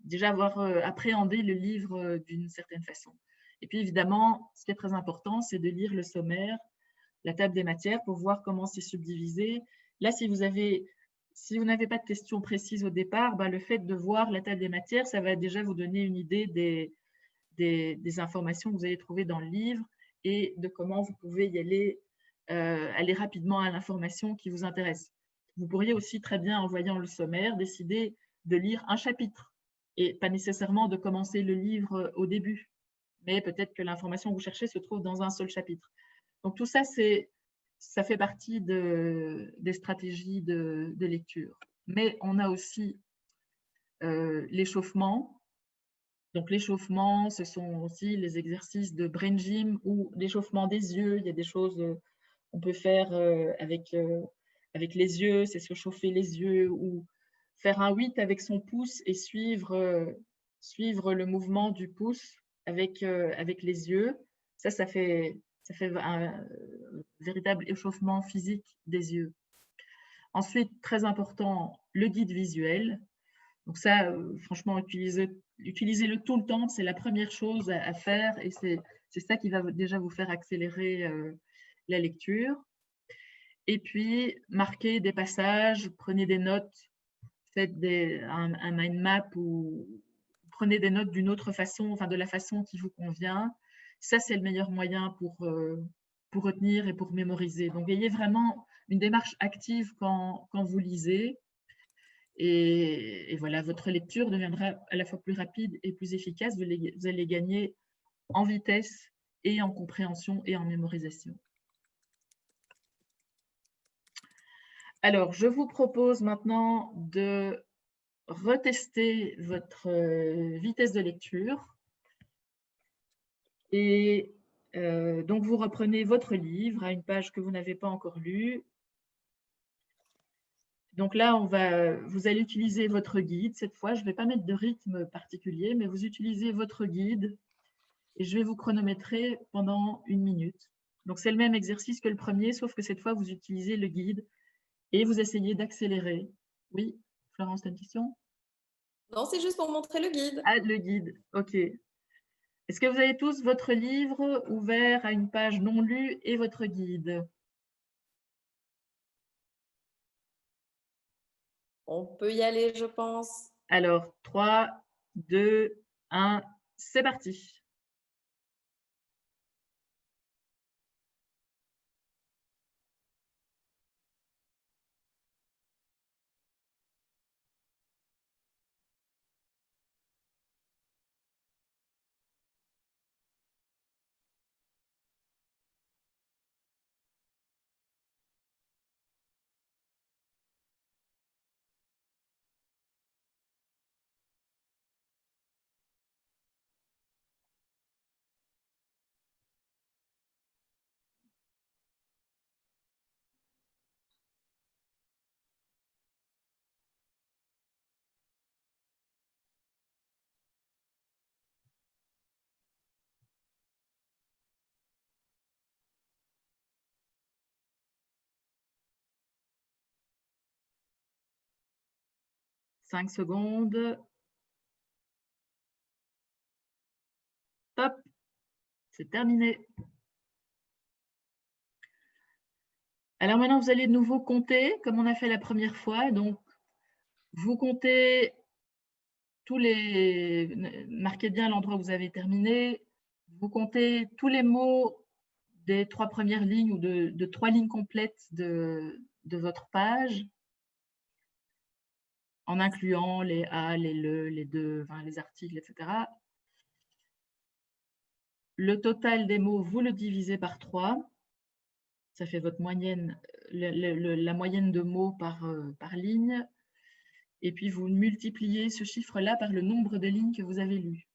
déjà avoir appréhendé le livre d'une certaine façon. Et puis évidemment, ce qui est très important, c'est de lire le sommaire, la table des matières, pour voir comment c'est subdivisé. Là, si vous n'avez pas de questions précises au départ, le fait de voir la table des matières, ça va déjà vous donner une idée des informations que vous allez trouver dans le livre et de comment vous pouvez y aller rapidement à l'information qui vous intéresse. Vous pourriez aussi très bien, en voyant le sommaire, décider de lire un chapitre et pas nécessairement de commencer le livre au début, mais peut-être que l'information que vous cherchez se trouve dans un seul chapitre. Donc tout ça, ça fait partie des stratégies de lecture. Mais on a aussi l'échauffement. Donc l'échauffement, ce sont aussi les exercices de brain gym ou l'échauffement des yeux. Il y a des choses qu'on peut faire avec les yeux, c'est se chauffer les yeux, ou faire un 8 avec son pouce et suivre le mouvement du pouce avec les yeux. Ça fait un véritable échauffement physique des yeux. Ensuite, très important, le guide visuel. Donc ça, franchement, utilisez-le tout le temps. C'est la première chose à faire et c'est ça qui va déjà vous faire accélérer la lecture. Et puis, marquez des passages, prenez des notes, faites un mind map ou prenez des notes d'une autre façon, enfin de la façon qui vous convient. Ça, c'est le meilleur moyen pour retenir et pour mémoriser. Donc, ayez vraiment une démarche active quand vous lisez. Et voilà, votre lecture deviendra à la fois plus rapide et plus efficace. Vous allez gagner en vitesse et en compréhension et en mémorisation. Alors, je vous propose maintenant de retester votre vitesse de lecture. Et donc, vous reprenez votre livre à une page que vous n'avez pas encore lue. Donc là, vous allez utiliser votre guide. Cette fois, je ne vais pas mettre de rythme particulier, mais vous utilisez votre guide et je vais vous chronométrer pendant 1 minute. Donc, c'est le même exercice que le premier, sauf que cette fois, vous utilisez le guide et vous essayez d'accélérer. Oui, Florence, tu as une question? Non, c'est juste pour montrer le guide. Ah, le guide, ok. Est-ce que vous avez tous votre livre ouvert à une page non lue et votre guide? On peut y aller, je pense. Alors, 3, 2, 1, c'est parti. Cinq secondes. Top, c'est terminé. Alors maintenant, vous allez de nouveau compter, comme on a fait la première fois. Donc, vous comptez tous les... Marquez bien l'endroit où vous avez terminé. Vous comptez tous les mots des 3 premières lignes ou de 3 lignes complètes de votre page, en incluant les A, les le, les de, enfin, les articles, etc. Le total des mots, vous le divisez par 3. Ça fait votre moyenne, la moyenne de mots par ligne. Et puis, vous multipliez ce chiffre-là par le nombre de lignes que vous avez lues.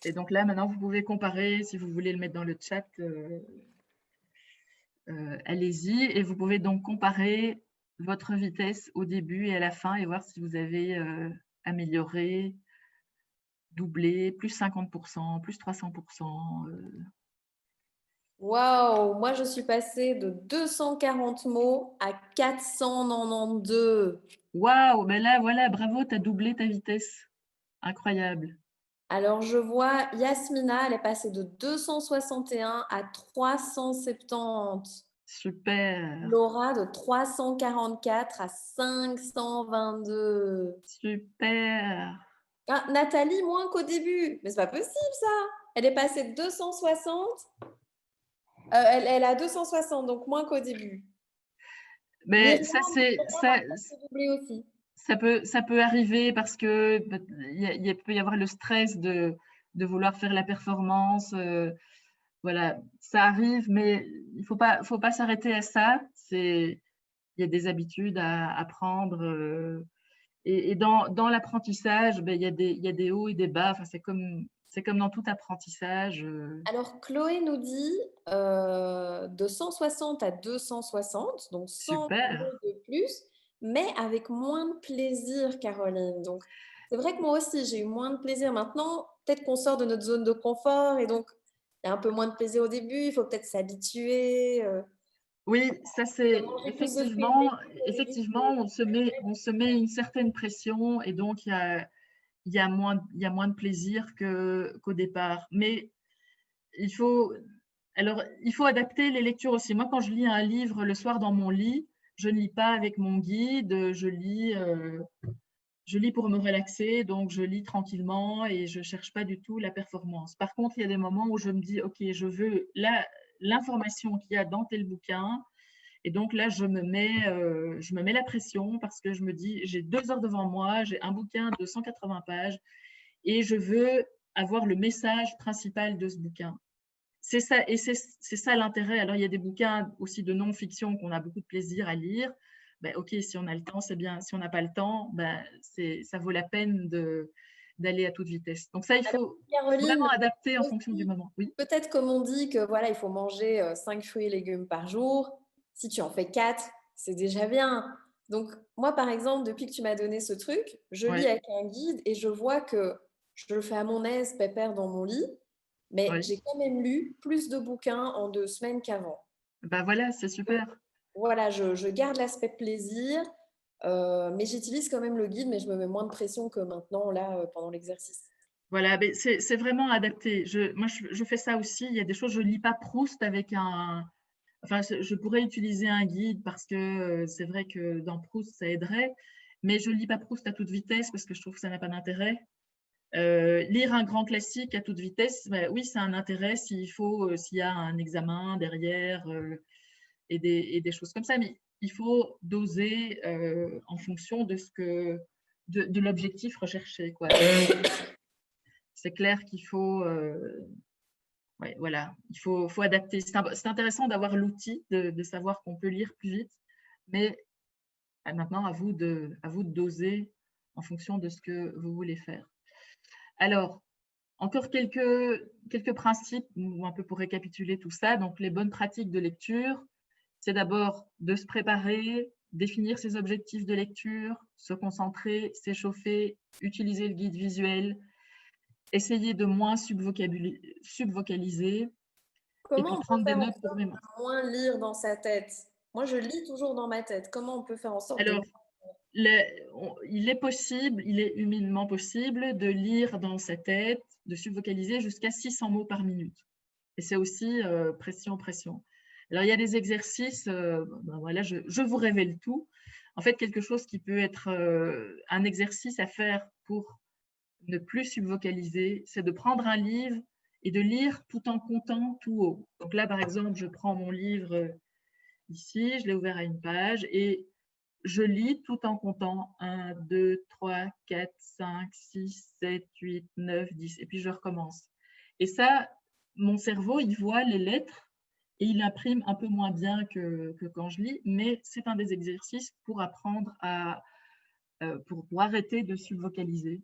Et donc là, maintenant, vous pouvez comparer, si vous voulez le mettre dans le chat, allez-y. Et vous pouvez donc comparer votre vitesse au début et à la fin et voir si vous avez amélioré, doublé, plus 50%, plus 300%. Waouh, moi je suis passée de 240 mots à 492. Waouh, ben là, voilà, bravo, tu as doublé ta vitesse. Incroyable. Alors je vois Yasmina, elle est passée de 261 à 370. Super, Laura de 344 à 522. super. Ah, Nathalie, moins qu'au début. Mais c'est pas possible ça. Elle est passée de 260. Elle a 260, donc moins qu'au début. Mais ça, c'est... doublé aussi. Ça peut arriver parce que il peut y avoir le stress de vouloir faire la performance. Voilà, ça arrive, mais il faut pas s'arrêter à ça. Il y a des habitudes à apprendre. Et dans l'apprentissage, ben, il y a des hauts et des bas. Enfin, c'est comme dans tout apprentissage. Alors, Chloé nous dit de 160 à 260, donc 100 Super. mots de plus, mais avec moins de plaisir, Caroline. Donc, c'est vrai que moi aussi, j'ai eu moins de plaisir. Maintenant, peut-être qu'on sort de notre zone de confort et donc, il y a un peu moins de plaisir au début. Il faut peut-être s'habituer. Oui, ça c'est effectivement, on se met une certaine pression et donc il y a moins de plaisir qu'au départ. Mais il faut adapter les lectures aussi. Moi, quand je lis un livre le soir dans mon lit, je ne lis pas avec mon guide, je lis pour me relaxer, donc je lis tranquillement et je ne cherche pas du tout la performance. Par contre, il y a des moments où je me dis, OK, je veux l'information qu'il y a dans tel bouquin. Et donc là, je me mets la pression parce que je me dis, j'ai 2 heures devant moi, j'ai un bouquin de 180 pages et je veux avoir le message principal de ce bouquin. C'est ça, et c'est ça l'intérêt. Alors, il y a des bouquins aussi de non-fiction qu'on a beaucoup de plaisir à lire. Ben, OK, si on a le temps, c'est bien. Si on n'a pas le temps, ben, ça vaut la peine d'aller à toute vitesse. Donc ça, il faut vraiment adapter en fonction du moment. Oui. Peut-être comme on dit que voilà, il faut manger 5 fruits et légumes par jour. Si tu en fais 4, c'est déjà bien. Donc moi, par exemple, depuis que tu m'as donné ce truc, je lis avec un guide et je vois que je le fais à mon aise, pépère dans mon lit, mais Oui. j'ai quand même lu plus de bouquins en 2 semaines qu'avant. Ben voilà, c'est super. Voilà, je garde l'aspect plaisir, mais j'utilise quand même le guide, mais je me mets moins de pression que maintenant, là, pendant l'exercice. Voilà, mais c'est vraiment adapté. Moi, je fais ça aussi. Il y a des choses, je ne lis pas Proust avec un… Enfin, je pourrais utiliser un guide parce que c'est vrai que dans Proust, ça aiderait, mais je ne lis pas Proust à toute vitesse parce que je trouve que ça n'a pas d'intérêt. Lire un grand classique à toute vitesse, ben, oui, ça a un intérêt s'il y a un examen derrière et des choses comme ça, mais il faut doser en fonction de l'objectif recherché, quoi. C'est clair qu'il faut, ouais, voilà, il faut adapter. C'est intéressant d'avoir l'outil, de savoir qu'on peut lire plus vite, mais maintenant, à vous de doser en fonction de ce que vous voulez faire. Alors, encore quelques principes, un peu pour récapituler tout ça. Donc, les bonnes pratiques de lecture, c'est d'abord de se préparer, définir ses objectifs de lecture, se concentrer, s'échauffer, utiliser le guide visuel, essayer de moins subvocaliser et Comment puis on peut prendre des faire en notes pour sorte mémoire. de moins lire dans sa tête? Moi, je lis toujours dans ma tête. Comment on peut faire en sorte de… Alors, il est possible, il est humainement possible de lire dans sa tête, de subvocaliser jusqu'à 600 mots par minute. Et c'est aussi pression. Alors, il y a des exercices, ben voilà, je vous révèle tout. En fait, quelque chose qui peut être un exercice à faire pour ne plus subvocaliser, c'est de prendre un livre et de lire tout en comptant tout haut. Donc là, par exemple, je prends mon livre ici, je l'ai ouvert à une page et je lis tout en comptant 1, 2, 3, 4, 5, 6, 7, 8, 9, 10 et puis je recommence. Et ça, mon cerveau, il voit les lettres et il imprime un peu moins bien que quand je lis, mais c'est un des exercices pour apprendre pour arrêter de subvocaliser.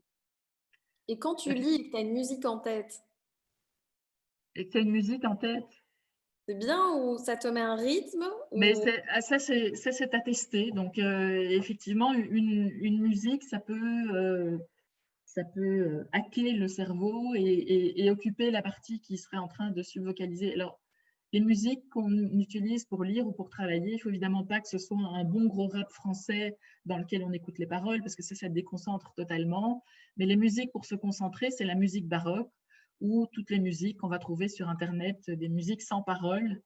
Et quand tu lis et que tu as une musique en tête, Et que tu as une musique en tête, c'est bien ou ça te met un rythme mais ou… ça, c'est à tester. Donc, effectivement, une musique, ça peut hacker le cerveau et occuper la partie qui serait en train de subvocaliser. Alors, les musiques qu'on utilise pour lire ou pour travailler, il ne faut évidemment pas que ce soit un bon gros rap français dans lequel on écoute les paroles, parce que ça déconcentre totalement. Mais les musiques pour se concentrer, c'est la musique baroque ou toutes les musiques qu'on va trouver sur Internet, des musiques sans paroles,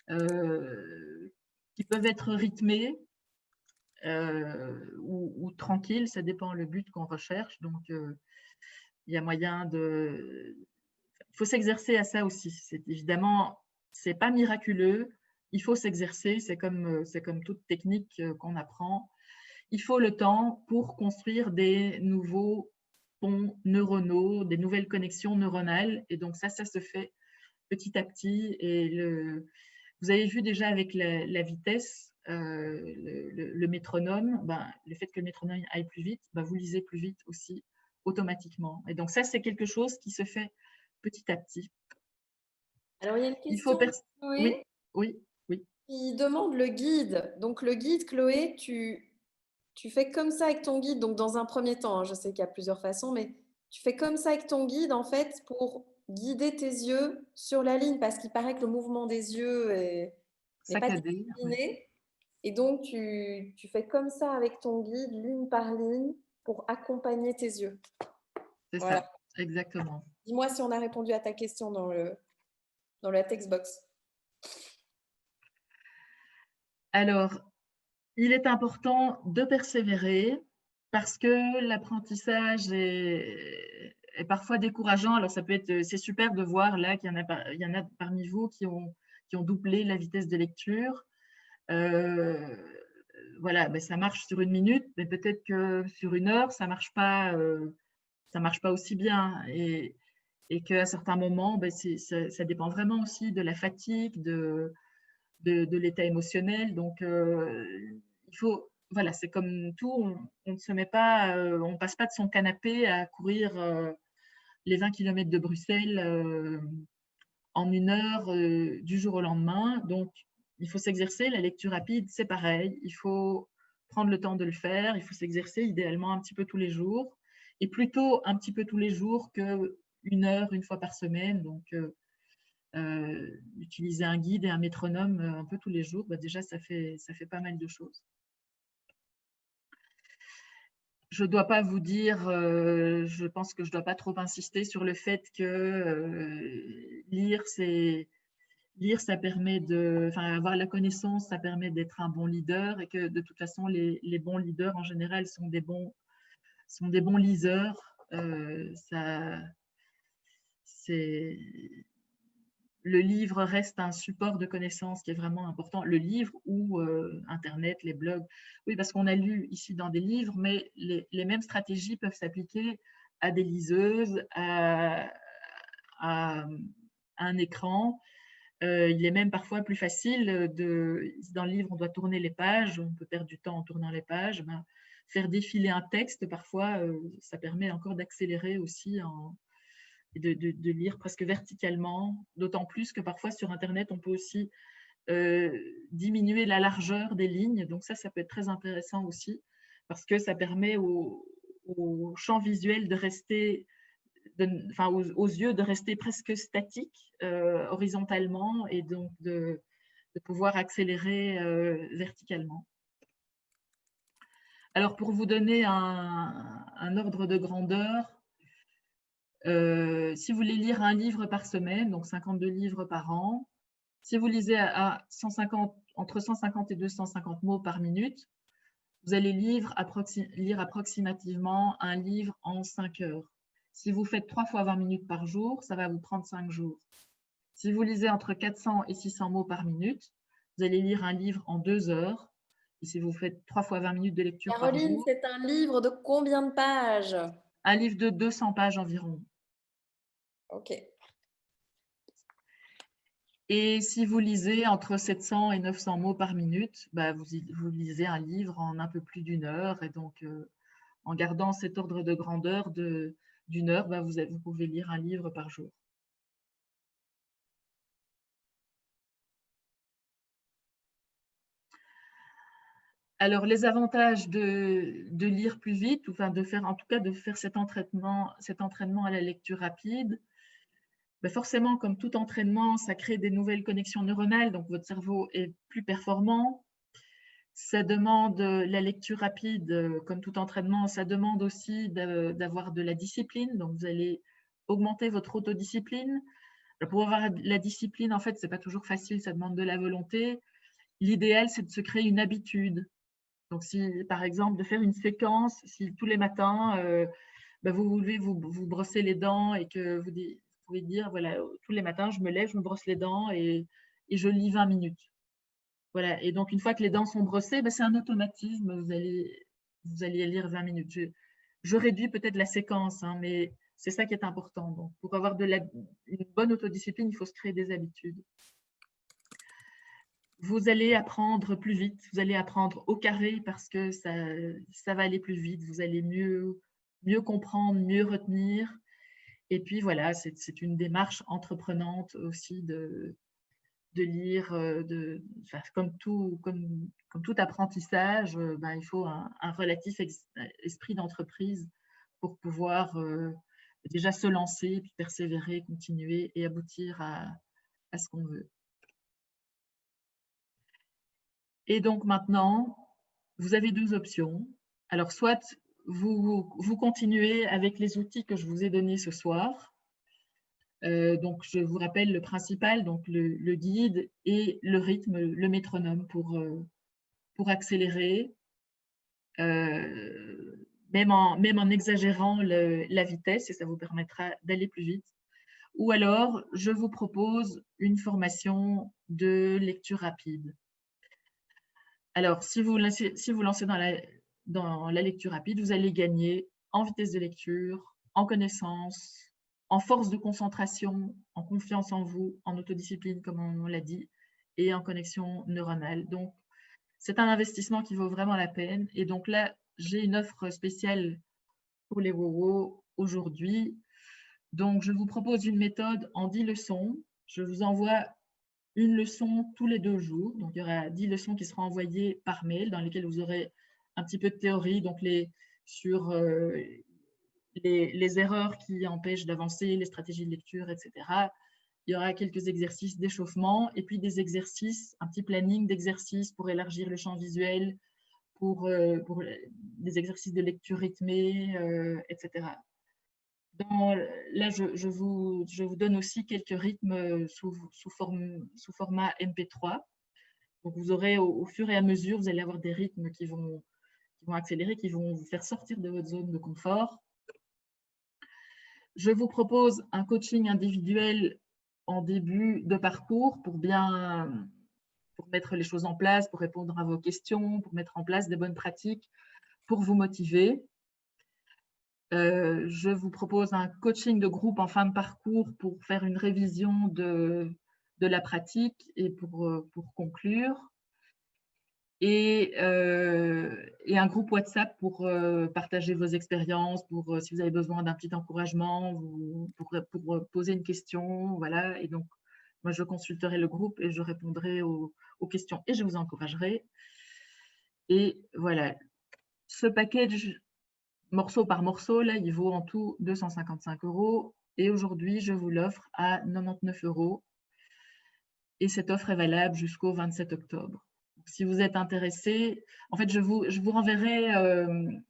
qui peuvent être rythmées ou tranquilles, ça dépend le but qu'on recherche. Donc, il y a moyen de… Il faut s'exercer à ça aussi. Évidemment, ce n'est pas miraculeux. Il faut s'exercer. C'est comme toute technique qu'on apprend. Il faut le temps pour construire des nouveaux ponts neuronaux, des nouvelles connexions neuronales. Et donc, ça se fait petit à petit. Et vous avez vu déjà avec la vitesse, le métronome, le fait que le métronome aille plus vite, vous lisez plus vite aussi automatiquement. Et donc ça, c'est quelque chose qui se fait petit à petit. Alors, il y a une Il faut question, Chloé, oui. qui demande le guide. Donc, le guide, Chloé, tu fais comme ça avec ton guide. Donc, dans un premier temps, hein, je sais qu'il y a plusieurs façons, mais tu fais comme ça avec ton guide, en fait, pour guider tes yeux sur la ligne, parce qu'il paraît que le mouvement des yeux n'est pas Saccadé. discipliné. Et donc, tu fais comme ça avec ton guide, ligne par ligne, pour accompagner tes yeux. C'est Voilà. ça, exactement. Dis-moi si on a répondu à ta question dans la text box. Alors, il est important de persévérer parce que l'apprentissage est parfois décourageant. Alors, c'est super de voir là qu'il y en a parmi vous qui ont doublé la vitesse de lecture. Voilà, ça marche sur 1 minute, mais peut-être que sur 1 heure, ça marche pas aussi bien. Et qu'à certains moments, ça dépend vraiment aussi de la fatigue, de l'état émotionnel. Donc, il faut, voilà, c'est comme tout, on ne se met pas, on passe pas de son canapé à courir les 20 km de Bruxelles en 1 heure du jour au lendemain. Donc, il faut s'exercer. La lecture rapide, c'est pareil. Il faut prendre le temps de le faire. Il faut s'exercer idéalement un petit peu tous les jours. et plutôt un petit peu tous les jours qu'une heure, une fois par semaine. Donc, utiliser un guide et un métronome un peu tous les jours, bah déjà, ça fait pas mal de choses. Je ne dois pas vous dire, je pense que je ne dois pas trop insister sur le fait que lire, ça permet avoir la connaissance, ça permet d'être un bon leader, et que de toute façon, les bons leaders, en général, sont des bons liseurs. Le livre reste un support de connaissances qui est vraiment important. Le livre ou Internet, les blogs. Oui, parce qu'on a lu ici dans des livres, mais les mêmes stratégies peuvent s'appliquer à des liseuses, à un écran. Il est même parfois plus facile dans le livre, on doit tourner les pages, on peut perdre du temps en tournant les pages. Faire défiler un texte, parfois, ça permet encore d'accélérer aussi de lire presque verticalement, d'autant plus que parfois sur Internet, on peut aussi diminuer la largeur des lignes. Donc ça peut être très intéressant aussi, parce que ça permet au champ visuel de rester, aux yeux de rester presque statique horizontalement, et donc de pouvoir accélérer verticalement. Alors, pour vous donner un ordre de grandeur, si vous voulez lire un livre par semaine, donc 52 livres par an, si vous lisez entre 150 et 250 mots par minute, vous allez lire approximativement un livre en 5 heures. Si vous faites 3 fois 20 minutes par jour, ça va vous prendre 5 jours. Si vous lisez entre 400 et 600 mots par minute, vous allez lire un livre en 2 heures. Et si vous faites 3 fois 20 minutes de lecture par jour… Caroline, c'est un livre de combien de pages? Un livre de 200 pages environ. Ok. Et si vous lisez entre 700 et 900 mots par minute, vous lisez un livre en un peu plus d'une heure. Et donc, en gardant cet ordre de grandeur d'une heure, vous pouvez lire un livre par jour. Alors, les avantages de lire plus vite, de faire cet entraînement à la lecture rapide, forcément, comme tout entraînement, ça crée des nouvelles connexions neuronales, donc votre cerveau est plus performant. Ça demande la lecture rapide, comme tout entraînement, ça demande aussi d'avoir de la discipline, donc vous allez augmenter votre autodiscipline. Pour avoir la discipline, en fait, ce n'est pas toujours facile, ça demande de la volonté. L'idéal, c'est de se créer une habitude. Donc, par exemple, de faire une séquence, si tous les matins, vous voulez vous brosser les dents et que vous pouvez dire, voilà, tous les matins, je me lève, je me brosse les dents et je lis 20 minutes. Voilà. Et donc, une fois que les dents sont brossées, c'est un automatisme, vous allez lire 20 minutes. Je réduis peut-être la séquence, mais c'est ça qui est important. Donc, pour avoir une bonne autodiscipline, il faut se créer des habitudes. Vous allez apprendre plus vite, vous allez apprendre au carré parce que ça va aller plus vite, vous allez mieux comprendre, mieux retenir. Et puis voilà, c'est une démarche entreprenante aussi de lire, comme tout apprentissage, il faut un relatif esprit d'entreprise pour pouvoir déjà se lancer, puis persévérer, continuer et aboutir à ce qu'on veut. Et donc maintenant, vous avez 2 options. Alors, soit vous continuez avec les outils que je vous ai donnés ce soir. Donc, je vous rappelle le principal, donc le guide et le rythme, le métronome pour accélérer, même en exagérant la vitesse, et ça vous permettra d'aller plus vite. Ou alors, je vous propose une formation de lecture rapide. Alors, si vous lancez dans la lecture rapide, vous allez gagner en vitesse de lecture, en connaissance, en force de concentration, en confiance en vous, en autodiscipline, comme on l'a dit, et en connexion neuronale. Donc, c'est un investissement qui vaut vraiment la peine. Et donc là, j'ai une offre spéciale pour les WOWO aujourd'hui. Donc, je vous propose une méthode en 10 leçons. Je vous envoie une leçon tous les 2 jours. Donc, il y aura 10 leçons qui seront envoyées par mail dans lesquelles vous aurez un petit peu de théorie, donc sur les erreurs qui empêchent d'avancer, les stratégies de lecture, etc. Il y aura quelques exercices d'échauffement et puis des exercices, un petit planning d'exercices pour élargir le champ visuel, pour des exercices de lecture rythmée, etc. Là, je vous donne aussi quelques rythmes sous format MP3. Donc, vous aurez au fur et à mesure, vous allez avoir des rythmes qui vont accélérer, qui vont vous faire sortir de votre zone de confort. Je vous propose un coaching individuel en début de parcours pour mettre les choses en place, pour répondre à vos questions, pour mettre en place des bonnes pratiques, pour vous motiver. Je vous propose un coaching de groupe en fin de parcours pour faire une révision de la pratique et pour conclure. Et un groupe WhatsApp pour partager vos expériences, pour si vous avez besoin d'un petit encouragement, pour poser une question. Voilà. Et donc, moi, je consulterai le groupe et je répondrai aux questions et je vous encouragerai. Et voilà, ce package morceau par morceau, là, il vaut en tout 255 €. Et aujourd'hui, je vous l'offre à 99 €. Et cette offre est valable jusqu'au 27 octobre. Donc, si vous êtes intéressé, en fait, je vous renverrai,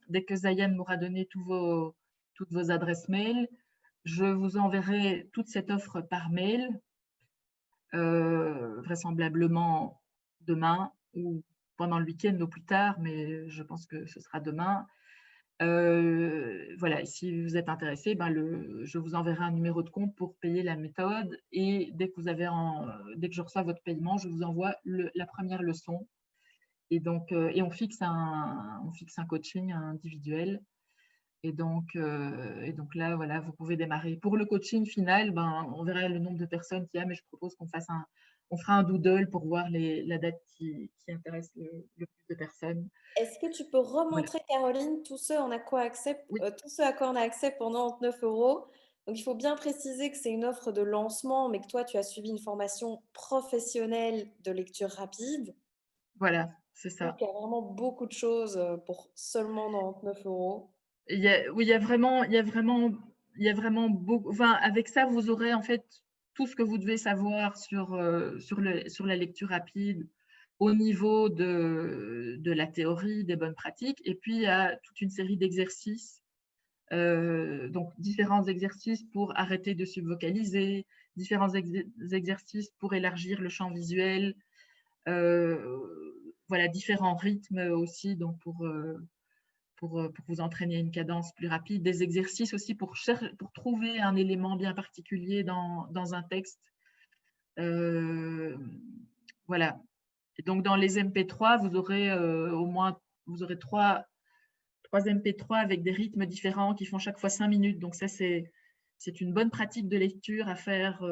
dès que Zayan m'aura donné toutes vos adresses mail, je vous enverrai toute cette offre par mail, vraisemblablement demain ou pendant le week-end au plus tard, mais je pense que ce sera demain. Voilà, si vous êtes intéressé, je vous enverrai un numéro de compte pour payer la méthode et dès que je reçois votre paiement, je vous envoie la première leçon. Et donc, on fixe un coaching individuel. Et donc là, voilà, vous pouvez démarrer. Pour le coaching final, on verra le nombre de personnes qu'il y a, mais je propose on fera un doodle pour voir la date qui intéresse le plus de personnes. Est-ce que tu peux remontrer, voilà, Caroline, tout ce à quoi on a accès pour 99 €? Donc, il faut bien préciser que c'est une offre de lancement, mais que toi, tu as suivi une formation professionnelle de lecture rapide. Voilà, c'est ça. Donc, il y a vraiment beaucoup de choses pour seulement 99 €. Il y a vraiment beaucoup. Enfin, avec ça, vous aurez en fait tout ce que vous devez savoir sur la lecture rapide au niveau de la théorie, des bonnes pratiques. Et puis, il y a toute une série d'exercices, donc différents exercices pour arrêter de subvocaliser, différents exercices pour élargir le champ visuel, voilà, différents rythmes aussi, donc pour vous entraîner à une cadence plus rapide, des exercices aussi pour trouver un élément bien particulier dans un texte. Voilà. Et donc, dans les MP3, vous aurez trois MP3 avec des rythmes différents qui font chaque fois 5 minutes. Donc, ça, c'est une bonne pratique de lecture à faire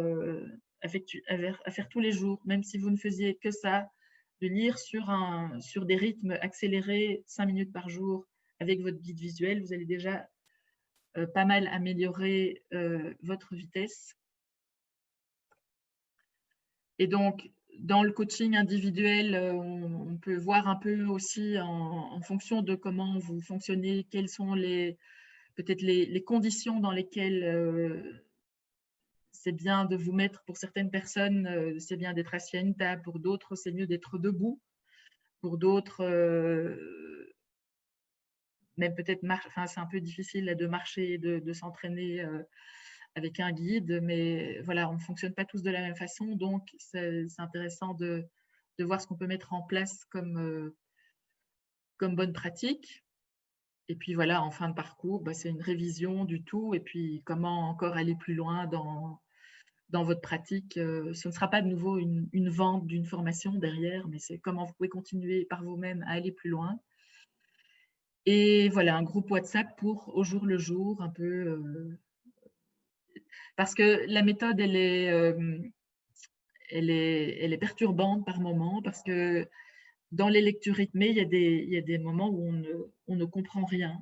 tous les jours, même si vous ne faisiez que ça, de lire sur des rythmes accélérés 5 minutes par jour avec votre guide visuel. Vous allez déjà pas mal améliorer votre vitesse. Et donc, dans le coaching individuel, on peut voir un peu aussi en fonction de comment vous fonctionnez, quelles sont peut-être les conditions dans lesquelles c'est bien de vous mettre. Pour certaines personnes, c'est bien d'être assis à une table, pour d'autres, c'est mieux d'être debout. Pour d'autres, même peut-être, c'est un peu difficile de marcher, de s'entraîner avec un guide, mais voilà, on ne fonctionne pas tous de la même façon, donc c'est intéressant de voir ce qu'on peut mettre en place comme bonne pratique. Et puis voilà, en fin de parcours, c'est une révision du tout, et puis comment encore aller plus loin dans votre pratique. Ce ne sera pas de nouveau une vente d'une formation derrière, mais c'est comment vous pouvez continuer par vous-même à aller plus loin. Et voilà, un groupe WhatsApp pour au jour le jour, un peu, parce que la méthode, elle est perturbante par moment, parce que dans les lectures rythmées, il y a des moments où on ne comprend rien,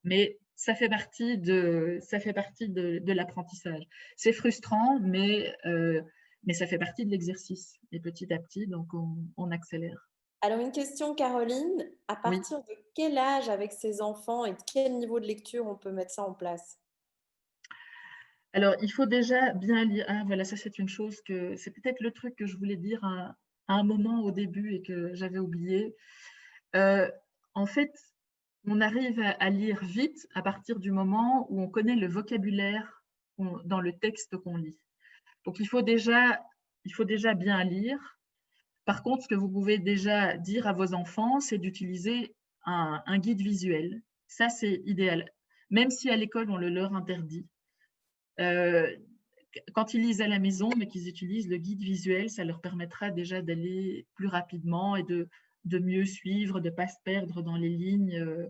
mais ça fait partie de l'apprentissage. C'est frustrant, mais ça fait partie de l'exercice. Et petit à petit, donc on accélère. Alors, une question, Caroline. À Oui. partir de quel âge, avec ses enfants, et de quel niveau de lecture on peut mettre ça en place? Alors, il faut déjà bien lire. Ah, voilà, ça, c'est une chose c'est peut-être le truc que je voulais dire à un moment au début et que j'avais oublié. En fait, on arrive à lire vite à partir du moment où on connaît le vocabulaire dans le texte qu'on lit. Donc, il faut déjà bien lire. Par contre, ce que vous pouvez déjà dire à vos enfants, c'est d'utiliser un guide visuel. Ça, c'est idéal. Même si à l'école, on le leur interdit. Quand ils lisent à la maison, mais qu'ils utilisent le guide visuel, ça leur permettra déjà d'aller plus rapidement et de mieux suivre, de ne pas se perdre dans les lignes.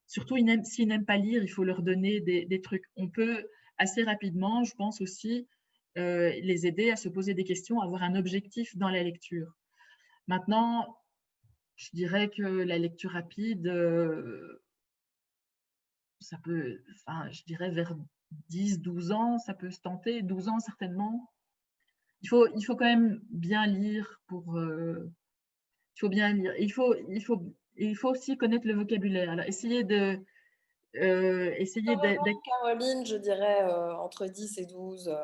Surtout, s'ils n'aiment pas lire, il faut leur donner des trucs. On peut assez rapidement, je pense aussi, les aider à se poser des questions, à avoir un objectif dans la lecture. Maintenant, je dirais que la lecture rapide, ça peut, enfin, je dirais vers 10, 12 ans, ça peut se tenter, 12 ans certainement. Il faut quand même bien lire il faut bien lire. Il faut aussi connaître le vocabulaire. Alors, essayer Caroline, je dirais entre 10 et 12,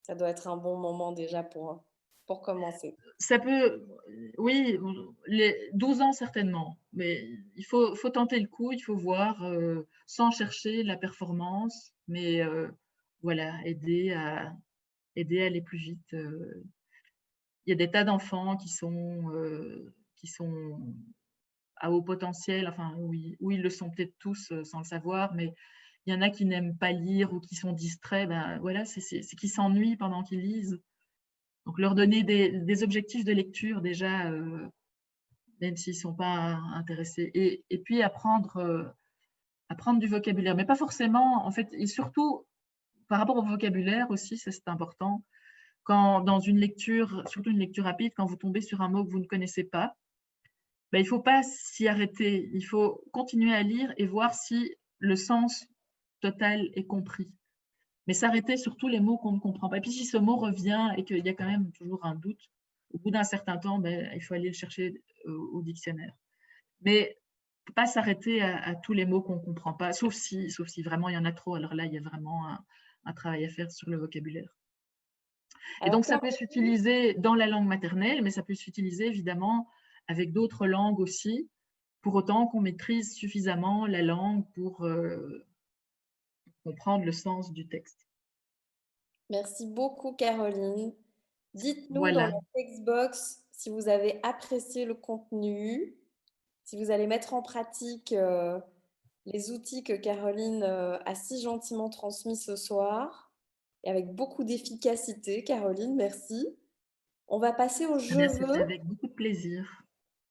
ça doit être un bon moment déjà pour commencer. ça peut, oui, les 12 ans certainement, mais faut tenter le coup, il faut voir sans chercher la performance, mais voilà, aider à aller plus vite. Il y a des tas d'enfants qui sont à haut potentiel, enfin, où ils le sont peut-être tous sans le savoir, mais il y en a qui n'aiment pas lire ou qui sont distraits. Ben, voilà, c'est qu'ils s'ennuient pendant qu'ils lisent. Donc, leur donner des objectifs de lecture déjà, même s'ils ne sont pas intéressés. Et puis, apprendre du vocabulaire, mais pas forcément, en fait, et surtout, par rapport au vocabulaire aussi, ça c'est important, quand dans une lecture, surtout une lecture rapide, quand vous tombez sur un mot que vous ne connaissez pas, ben, il ne faut pas s'y arrêter. Il faut continuer à lire et voir si le sens total est compris. Mais s'arrêter sur tous les mots qu'on ne comprend pas. Et puis si ce mot revient et qu'il y a quand même toujours un doute, au bout d'un certain temps, ben, il faut aller le chercher au dictionnaire. Mais pas s'arrêter à tous les mots qu'on ne comprend pas, sauf si vraiment il y en a trop. Alors là, il y a vraiment un travail à faire sur le vocabulaire. Et donc, ça peut s'utiliser dans la langue maternelle, mais ça peut s'utiliser évidemment avec d'autres langues aussi, pour autant qu'on maîtrise suffisamment la langue pour comprendre le sens du texte. Merci beaucoup, Caroline. Dites-nous dans Voilà. la textbox si vous avez apprécié le contenu, si vous allez mettre en pratique les outils que Caroline a si gentiment transmis ce soir, et avec beaucoup d'efficacité. Caroline, merci. On va passer au je C'était veux. avec beaucoup de plaisir.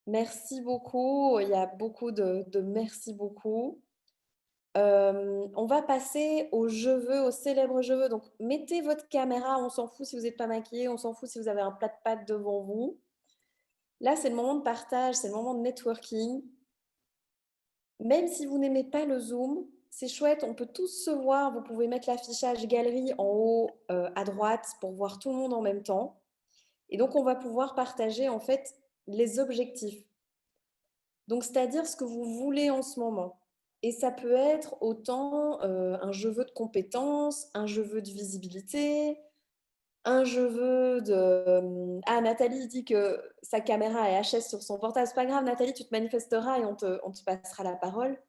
Merci beaucoup. Il y a beaucoup de merci beaucoup. On va passer au je veux, au célèbre je veux. Donc, mettez votre caméra, on s'en fout si vous n'êtes pas maquillé, on s'en fout si vous avez un plat de pâtes devant vous. Là, c'est le moment de partage, c'est le moment de networking. Même si vous n'aimez pas le Zoom, c'est chouette, on peut tous se voir. Vous pouvez mettre l'affichage galerie en haut à droite pour voir tout le monde en même temps. Et donc, on va pouvoir partager en fait les objectifs. Donc, c'est-à-dire ce que vous voulez en ce moment. Et ça peut être autant un je veux de compétences, un je veux de visibilité, un je veux de... Ah, Nathalie dit que sa caméra est HS sur son portable. C'est pas grave, Nathalie, tu te manifesteras et on te passera la parole.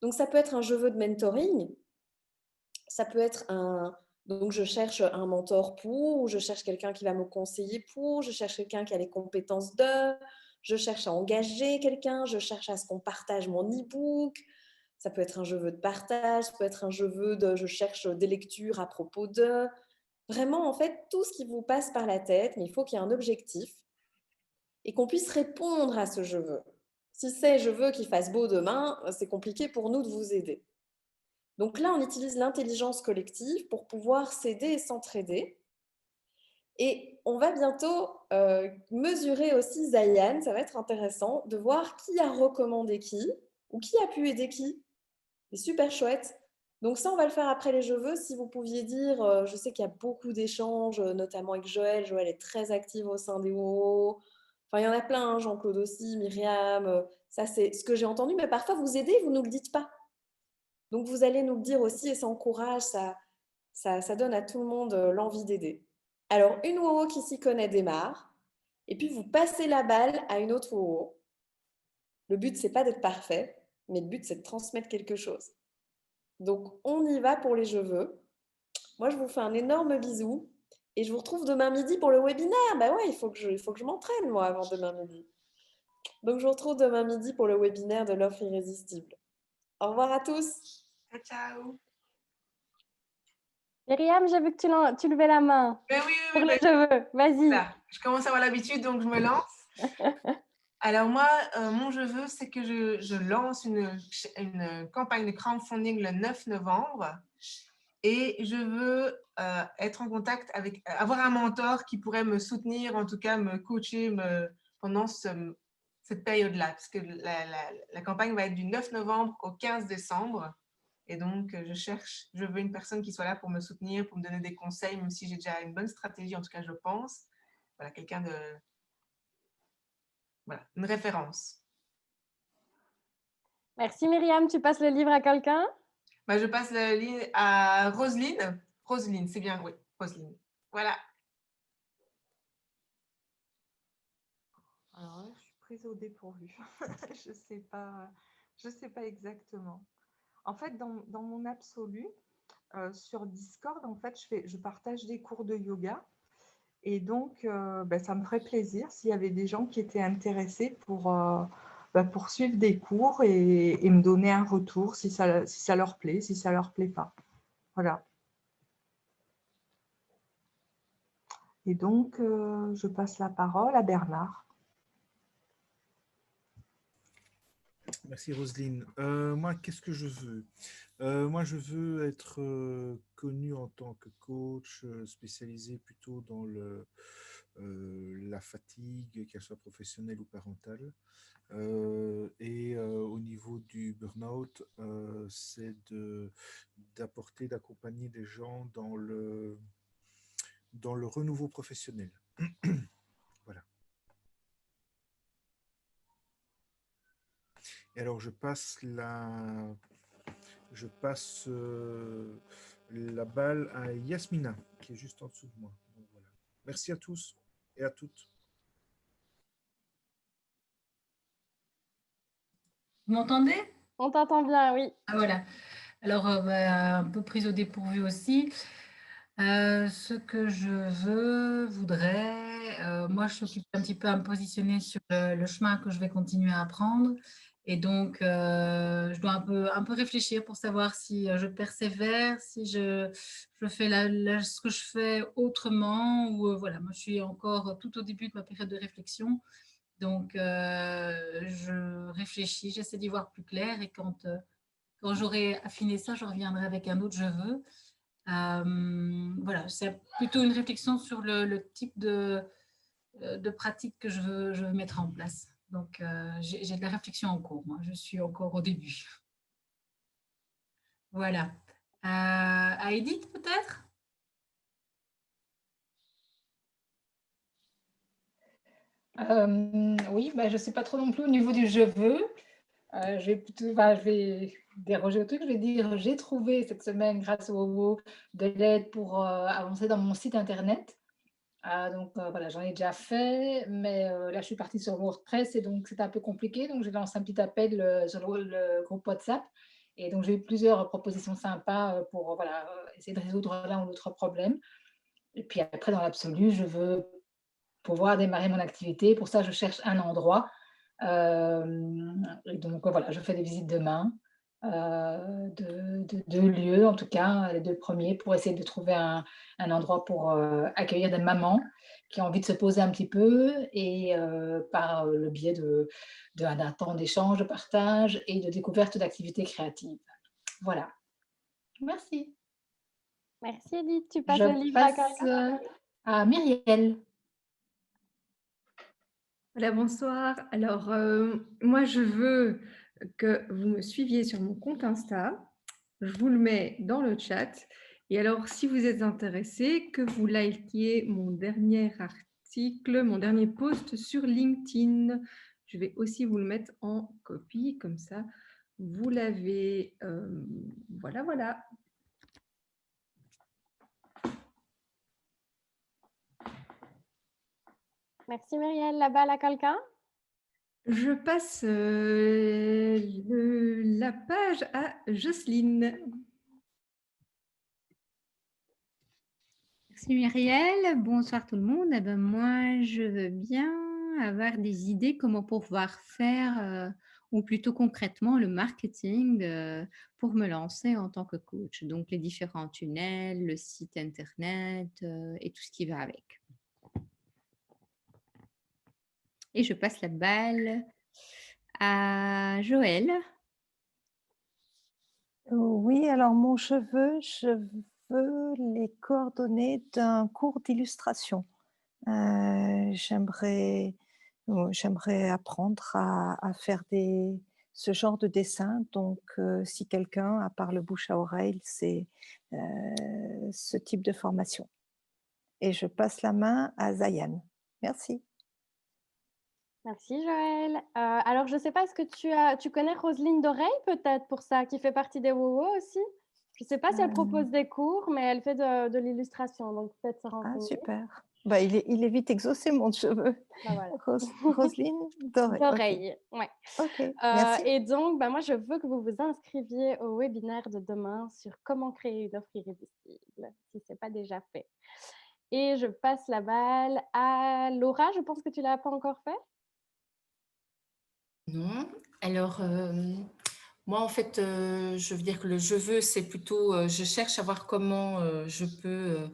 Donc, ça peut être un je veux de mentoring. Ça peut être un... Donc, je cherche un mentor pour, ou je cherche quelqu'un qui va me conseiller pour, je cherche quelqu'un qui a les compétences de, je cherche à engager quelqu'un, je cherche à ce qu'on partage mon e-book. Ça peut être un je veux de partage, ça peut être un je veux de, je cherche des lectures à propos de. Vraiment, en fait, tout ce qui vous passe par la tête, mais il faut qu'il y ait un objectif et qu'on puisse répondre à ce je veux. Si c'est je veux qu'il fasse beau demain, c'est compliqué pour nous de vous aider. Donc là, on utilise l'intelligence collective pour pouvoir s'aider et s'entraider. Et on va bientôt mesurer aussi Zayan, ça va être intéressant de voir qui a recommandé qui ou qui a pu aider qui. C'est super chouette. Donc ça, on va le faire après les je veux. Si vous pouviez dire, je sais qu'il y a beaucoup d'échanges, notamment avec Joël. Joël est très active au sein des OO. Enfin, il y en a plein, hein, Jean-Claude aussi, Myriam. Ça, c'est ce que j'ai entendu. Mais parfois, vous aidez, vous ne nous le dites pas. Donc, vous allez nous le dire aussi et ça encourage, ça donne à tout le monde l'envie d'aider. Alors, une WOWO qui s'y connaît démarre. Et puis, vous passez la balle à une autre WOWO. Le but, c'est pas d'être parfait, mais le but, c'est de transmettre quelque chose. Donc, on y va pour les je veux. Moi, je vous fais un énorme bisou et je vous retrouve demain midi pour le webinaire. Ben ouais, il faut que je m'entraîne, moi, avant demain midi. Donc, je vous retrouve demain midi pour le webinaire de l'offre irrésistible. Au revoir à tous. Ciao, ciao. Myriam, j'ai vu que tu levais la main. Ben oui, Pour oui, le ben, je veux, vas-y. voilà. Je commence à avoir l'habitude, donc je me lance. Alors moi, mon je veux, c'est que je lance une campagne de crowdfunding le 9 novembre et je veux être en contact avec, avoir un mentor qui pourrait me soutenir, en tout cas me coacher pendant cette période-là, parce que la campagne va être du 9 novembre au 15 décembre. Et donc, je veux une personne qui soit là pour me soutenir, pour me donner des conseils, même si j'ai déjà une bonne stratégie, en tout cas, je pense. Voilà, quelqu'un de... Voilà, une référence. Merci Myriam, tu passes le livre à quelqu'un? Bah, je passe la ligne à Roselyne. Roselyne, c'est bien, oui, Roselyne. Voilà. Alors là, je suis prise au dépourvu. Je sais pas exactement. En fait, dans mon absolu, sur Discord, en fait, je partage des cours de yoga. Et donc, ça me ferait plaisir s'il y avait des gens qui étaient intéressés pour suivre des cours et me donner un retour si ça leur plaît, si ça leur plaît pas. Voilà. Et donc, je passe la parole à Bernard. Merci Roselyne. Moi, qu'est-ce que je veux? Moi, je veux être connu en tant que coach spécialisé plutôt dans la fatigue, qu'elle soit professionnelle ou parentale. Et au niveau du burn-out, c'est d'apporter, d'accompagner des gens dans le renouveau professionnel. Voilà. Et alors, je passe la balle à Yasmina, qui est juste en dessous de moi. Donc, voilà. Merci à tous et à toutes. Vous m'entendez? On t'entend bien, oui. Ah, voilà. Alors, un peu prise au dépourvu aussi. Ce que je voudrais, moi, je suis un petit peu à me positionner sur le chemin que je vais continuer à prendre. Et donc, je dois un peu réfléchir pour savoir si je persévère, si je fais ce que je fais autrement. Ou voilà, moi, je suis encore tout au début de ma période de réflexion. Donc, je réfléchis, j'essaie d'y voir plus clair. Et quand j'aurai affiné ça, je reviendrai avec un autre je veux. Voilà, c'est plutôt une réflexion sur le type de pratique que je veux mettre en place. Donc, j'ai de la réflexion en cours. Moi, je suis encore au début. Voilà. À Edith, peut-être? Oui, je ne sais pas trop non plus au niveau du je veux. Je vais déroger au truc. Je vais dire j'ai trouvé cette semaine, grâce au WOWO, de l'aide pour avancer dans mon site internet. Donc voilà, j'en ai déjà fait, mais là je suis partie sur WordPress et donc c'était un peu compliqué. Donc j'ai lancé un petit appel sur le groupe WhatsApp et donc j'ai eu plusieurs propositions sympas pour voilà, essayer de résoudre l'un ou l'autre problème. Et puis après, dans l'absolu, je veux pouvoir démarrer mon activité. Pour ça, je cherche un endroit. Et donc voilà, je fais des visites demain de 2 lieux, en tout cas, les 2 premiers, pour essayer de trouver un endroit pour accueillir des mamans qui ont envie de se poser un petit peu et par le biais d'un temps d'échange, de partage et de découverte d'activités créatives. Voilà. Merci. Merci Edith. Tu passes le livre à quelqu'un? À Myriel. Voilà, bonsoir. Alors, moi, je veux que vous me suiviez sur mon compte Insta. Je vous le mets dans le chat. Et alors, si vous êtes intéressé, que vous likiez mon dernier article, mon dernier post sur LinkedIn. Je vais aussi vous le mettre en copie, comme ça, vous l'avez. Voilà, voilà. Merci Myriel. La balle à quelqu'un? Je passe la page à Jocelyne. Merci Muriel. Bonsoir tout le monde. Eh ben, moi, je veux bien avoir des idées comment pouvoir faire, ou plutôt concrètement, le marketing pour me lancer en tant que coach. Donc, les différents tunnels, le site internet et tout ce qui va avec. Et je passe la balle à Joël. Oui, alors je veux les coordonnées d'un cours d'illustration. J'aimerais apprendre à faire ce genre de dessin. Donc, si quelqu'un, à part le bouche à oreille, c'est ce type de formation. Et je passe la main à Zayan. Merci. Merci Joël. Alors, je ne sais pas, est-ce que tu connais Roselyne Dorey peut-être pour ça, qui fait partie des WoWo aussi? Je ne sais pas si elle propose des cours, mais elle fait de l'illustration, donc peut-être se renseigner. Ah, super. Bah, il est vite exaucé, mon cheveu. Bah, voilà. Roselyne Dorey. D'oreille, Ok. ouais. Ok, merci. Et donc, bah, moi, je veux que vous vous inscriviez au webinaire de demain sur comment créer une offre irrésistible, si ce n'est pas déjà fait. Et je passe la balle à Laura. Je pense que tu ne l'as pas encore fait. Non. Alors, moi, en fait, je veux dire que le je veux, c'est plutôt, je cherche à voir comment je peux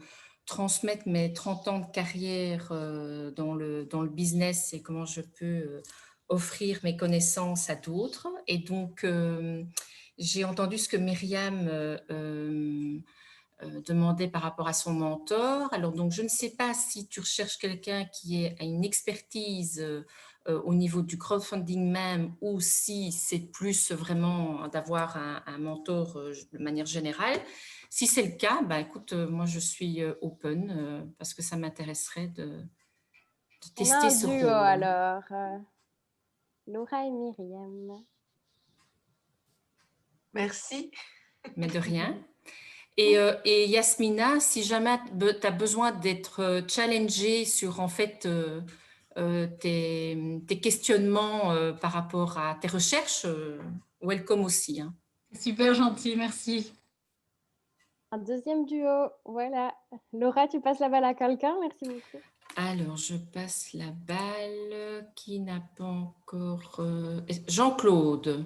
transmettre mes 30 ans de carrière dans le business et comment je peux offrir mes connaissances à d'autres. Et donc, j'ai entendu ce que Myriam demandait par rapport à son mentor. Alors, donc, je ne sais pas si tu recherches quelqu'un qui a une expertise au niveau du crowdfunding même, ou si c'est plus vraiment d'avoir un mentor de manière générale. Si c'est le cas, bah, écoute, moi je suis open parce que ça m'intéresserait de tester ce rôle. On a un duo alors, Laura et Myriam. Merci. Mais de rien. Et Yasmina, si jamais tu as besoin d'être challengée sur en fait tes questionnements par rapport à tes recherches, welcome aussi. Hein. Super gentil, merci. Un deuxième duo, voilà. Laura, tu passes la balle à quelqu'un, merci beaucoup. Alors, je passe la balle qui n'a pas encore... Jean-Claude.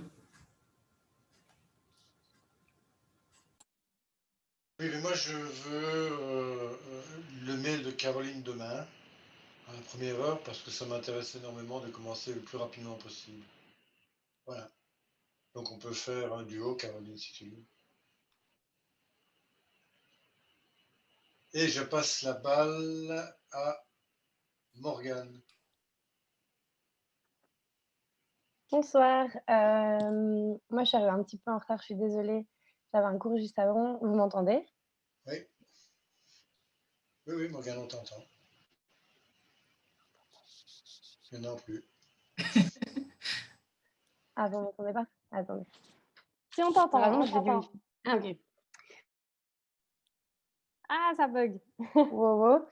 Oui, mais moi je veux le mail de Caroline demain, à la première heure, parce que ça m'intéresse énormément de commencer le plus rapidement possible. Voilà. Donc on peut faire un duo, Caroline, si tu veux. Et je passe la balle à Morgane. Bonsoir. Moi, je suis arrivée un petit peu en retard, je suis désolée. J'avais un cours juste avant. Vous m'entendez? Oui. Oui, Morgane, on t'entend. Je n'en plus. Ah, vous ne m'entendez pas? Attendez. Si, on t'entend. Vraiment, On je l'ai t'entend. dit. Ah, ok. Ah, ça bug. Wow.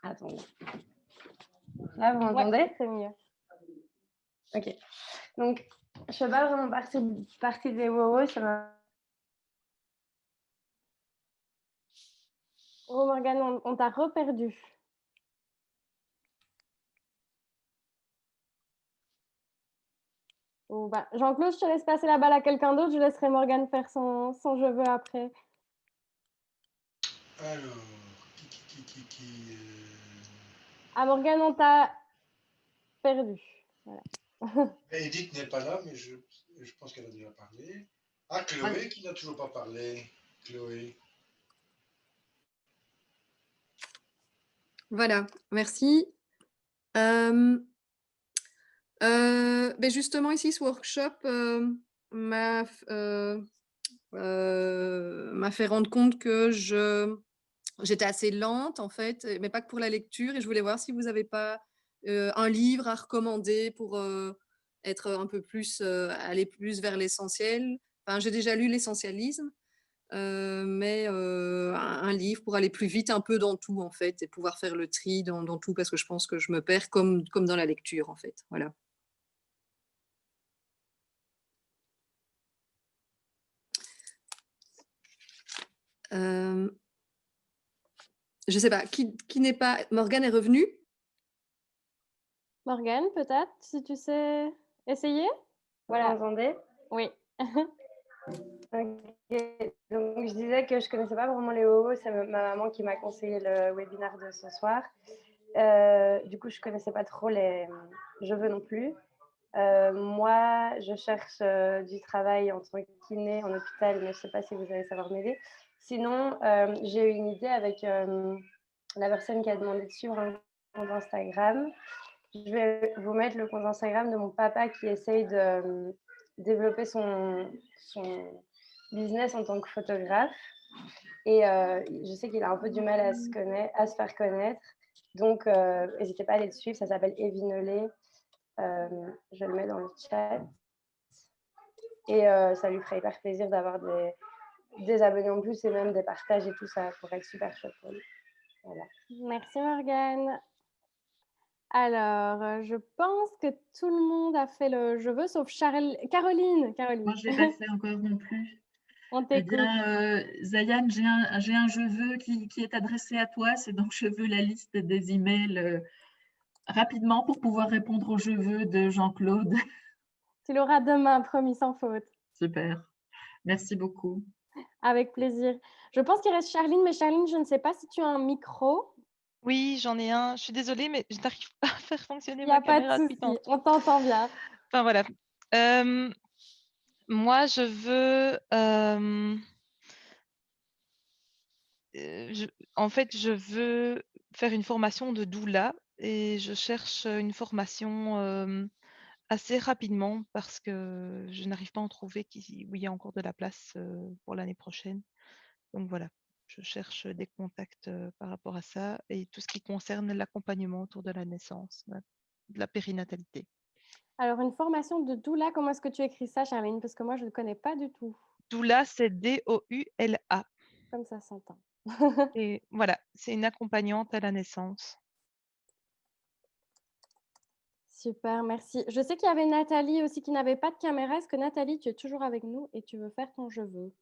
Attendez. Là, vous m'entendez? Ouais, c'est mieux. Ok. Donc, je ne fais pas vraiment partie des WoWo. Oh, Morgane, on t'a reperdu. Oh, bah, Jean-Claude, je te laisse passer la balle à quelqu'un d'autre. Je laisserai Morgane faire son je veux après. Alors, Ah, Morgane, on t'a perdu. Voilà. Edith n'est pas là, mais je pense qu'elle a déjà parlé. Ah, Chloé qui n'a toujours pas parlé. Chloé. Voilà, merci. Justement, ici, ce workshop m'a fait rendre compte que je j'étais assez lente en fait, mais pas que pour la lecture. Et je voulais voir si vous n'avez pas un livre à recommander pour être un peu plus, aller plus vers l'essentiel. Enfin, j'ai déjà lu l'essentialisme, mais un livre pour aller plus vite un peu dans tout en fait et pouvoir faire le tri dans tout parce que je pense que je me perds comme dans la lecture en fait. Voilà. Je sais pas, qui n'est pas... Morgane est revenue? Morgane, peut-être, si tu sais essayer? Voilà. Vous m'entendez? Oui. Ok. Donc, je disais que je ne connaissais pas vraiment les WoW. C'est ma maman qui m'a conseillé le webinaire de ce soir. Du coup, je ne connaissais pas trop les Je veux non plus. Moi, je cherche du travail en tant que kiné en hôpital, mais je ne sais pas si vous allez savoir m'aider. Sinon, j'ai eu une idée avec la personne qui a demandé de suivre un compte Instagram. Je vais vous mettre le compte Instagram de mon papa qui essaye de développer son business en tant que photographe. Et je sais qu'il a un peu du mal à se faire connaître. Donc, n'hésitez pas à aller le suivre. Ça s'appelle Evinolé. Je le mets dans le chat. Et ça lui ferait hyper plaisir d'avoir des abonnés en plus et même des partages et tout. Ça pourrait être super chouette pour lui. Voilà. Merci Morgane. Alors, je pense que tout le monde a fait le je veux, sauf Caroline. Moi, je ne l'ai pas fait encore non plus. On Eh t'écoute. bien, Zayan, j'ai un je veux qui est adressé à toi. C'est donc je veux la liste des emails rapidement pour pouvoir répondre au je veux de Jean-Claude. Tu l'auras demain, promis, sans faute. Super. Merci beaucoup. Avec plaisir. Je pense qu'il reste Charline, mais Charline, je ne sais pas si tu as un micro. Oui, j'en ai un. Je suis désolée, mais je n'arrive pas à faire fonctionner Il n'y a ma pas de caméra depuis souci, tantôt. on t'entend bien. Enfin, voilà. Moi, je veux... en fait, je veux faire une formation de doula et je cherche une formation assez rapidement parce que je n'arrive pas à en trouver où il y a encore de la place pour l'année prochaine. Donc voilà, je cherche des contacts par rapport à ça et tout ce qui concerne l'accompagnement autour de la naissance, de la périnatalité. Alors, une formation de doula, comment est-ce que tu écris ça, Charline? Parce que moi, je ne connais pas du tout. Doula, c'est D-O-U-L-A. Comme ça s'entend. Et voilà, c'est une accompagnante à la naissance. Super, merci. Je sais qu'il y avait Nathalie aussi qui n'avait pas de caméra. Est-ce que Nathalie, tu es toujours avec nous et tu veux faire ton je veux?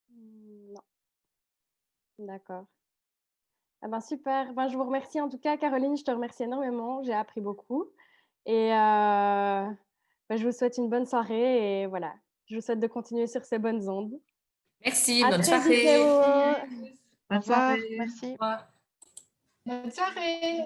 Non. D'accord. Ah ben super. Ben, je vous remercie en tout cas, Caroline. Je te remercie énormément. J'ai appris beaucoup. Et ben, je vous souhaite une bonne soirée. Et voilà, je vous souhaite de continuer sur ces bonnes ondes. Merci, À bonne très vite, soirée. Léo. Bonne soirée. Merci. Bonne soirée.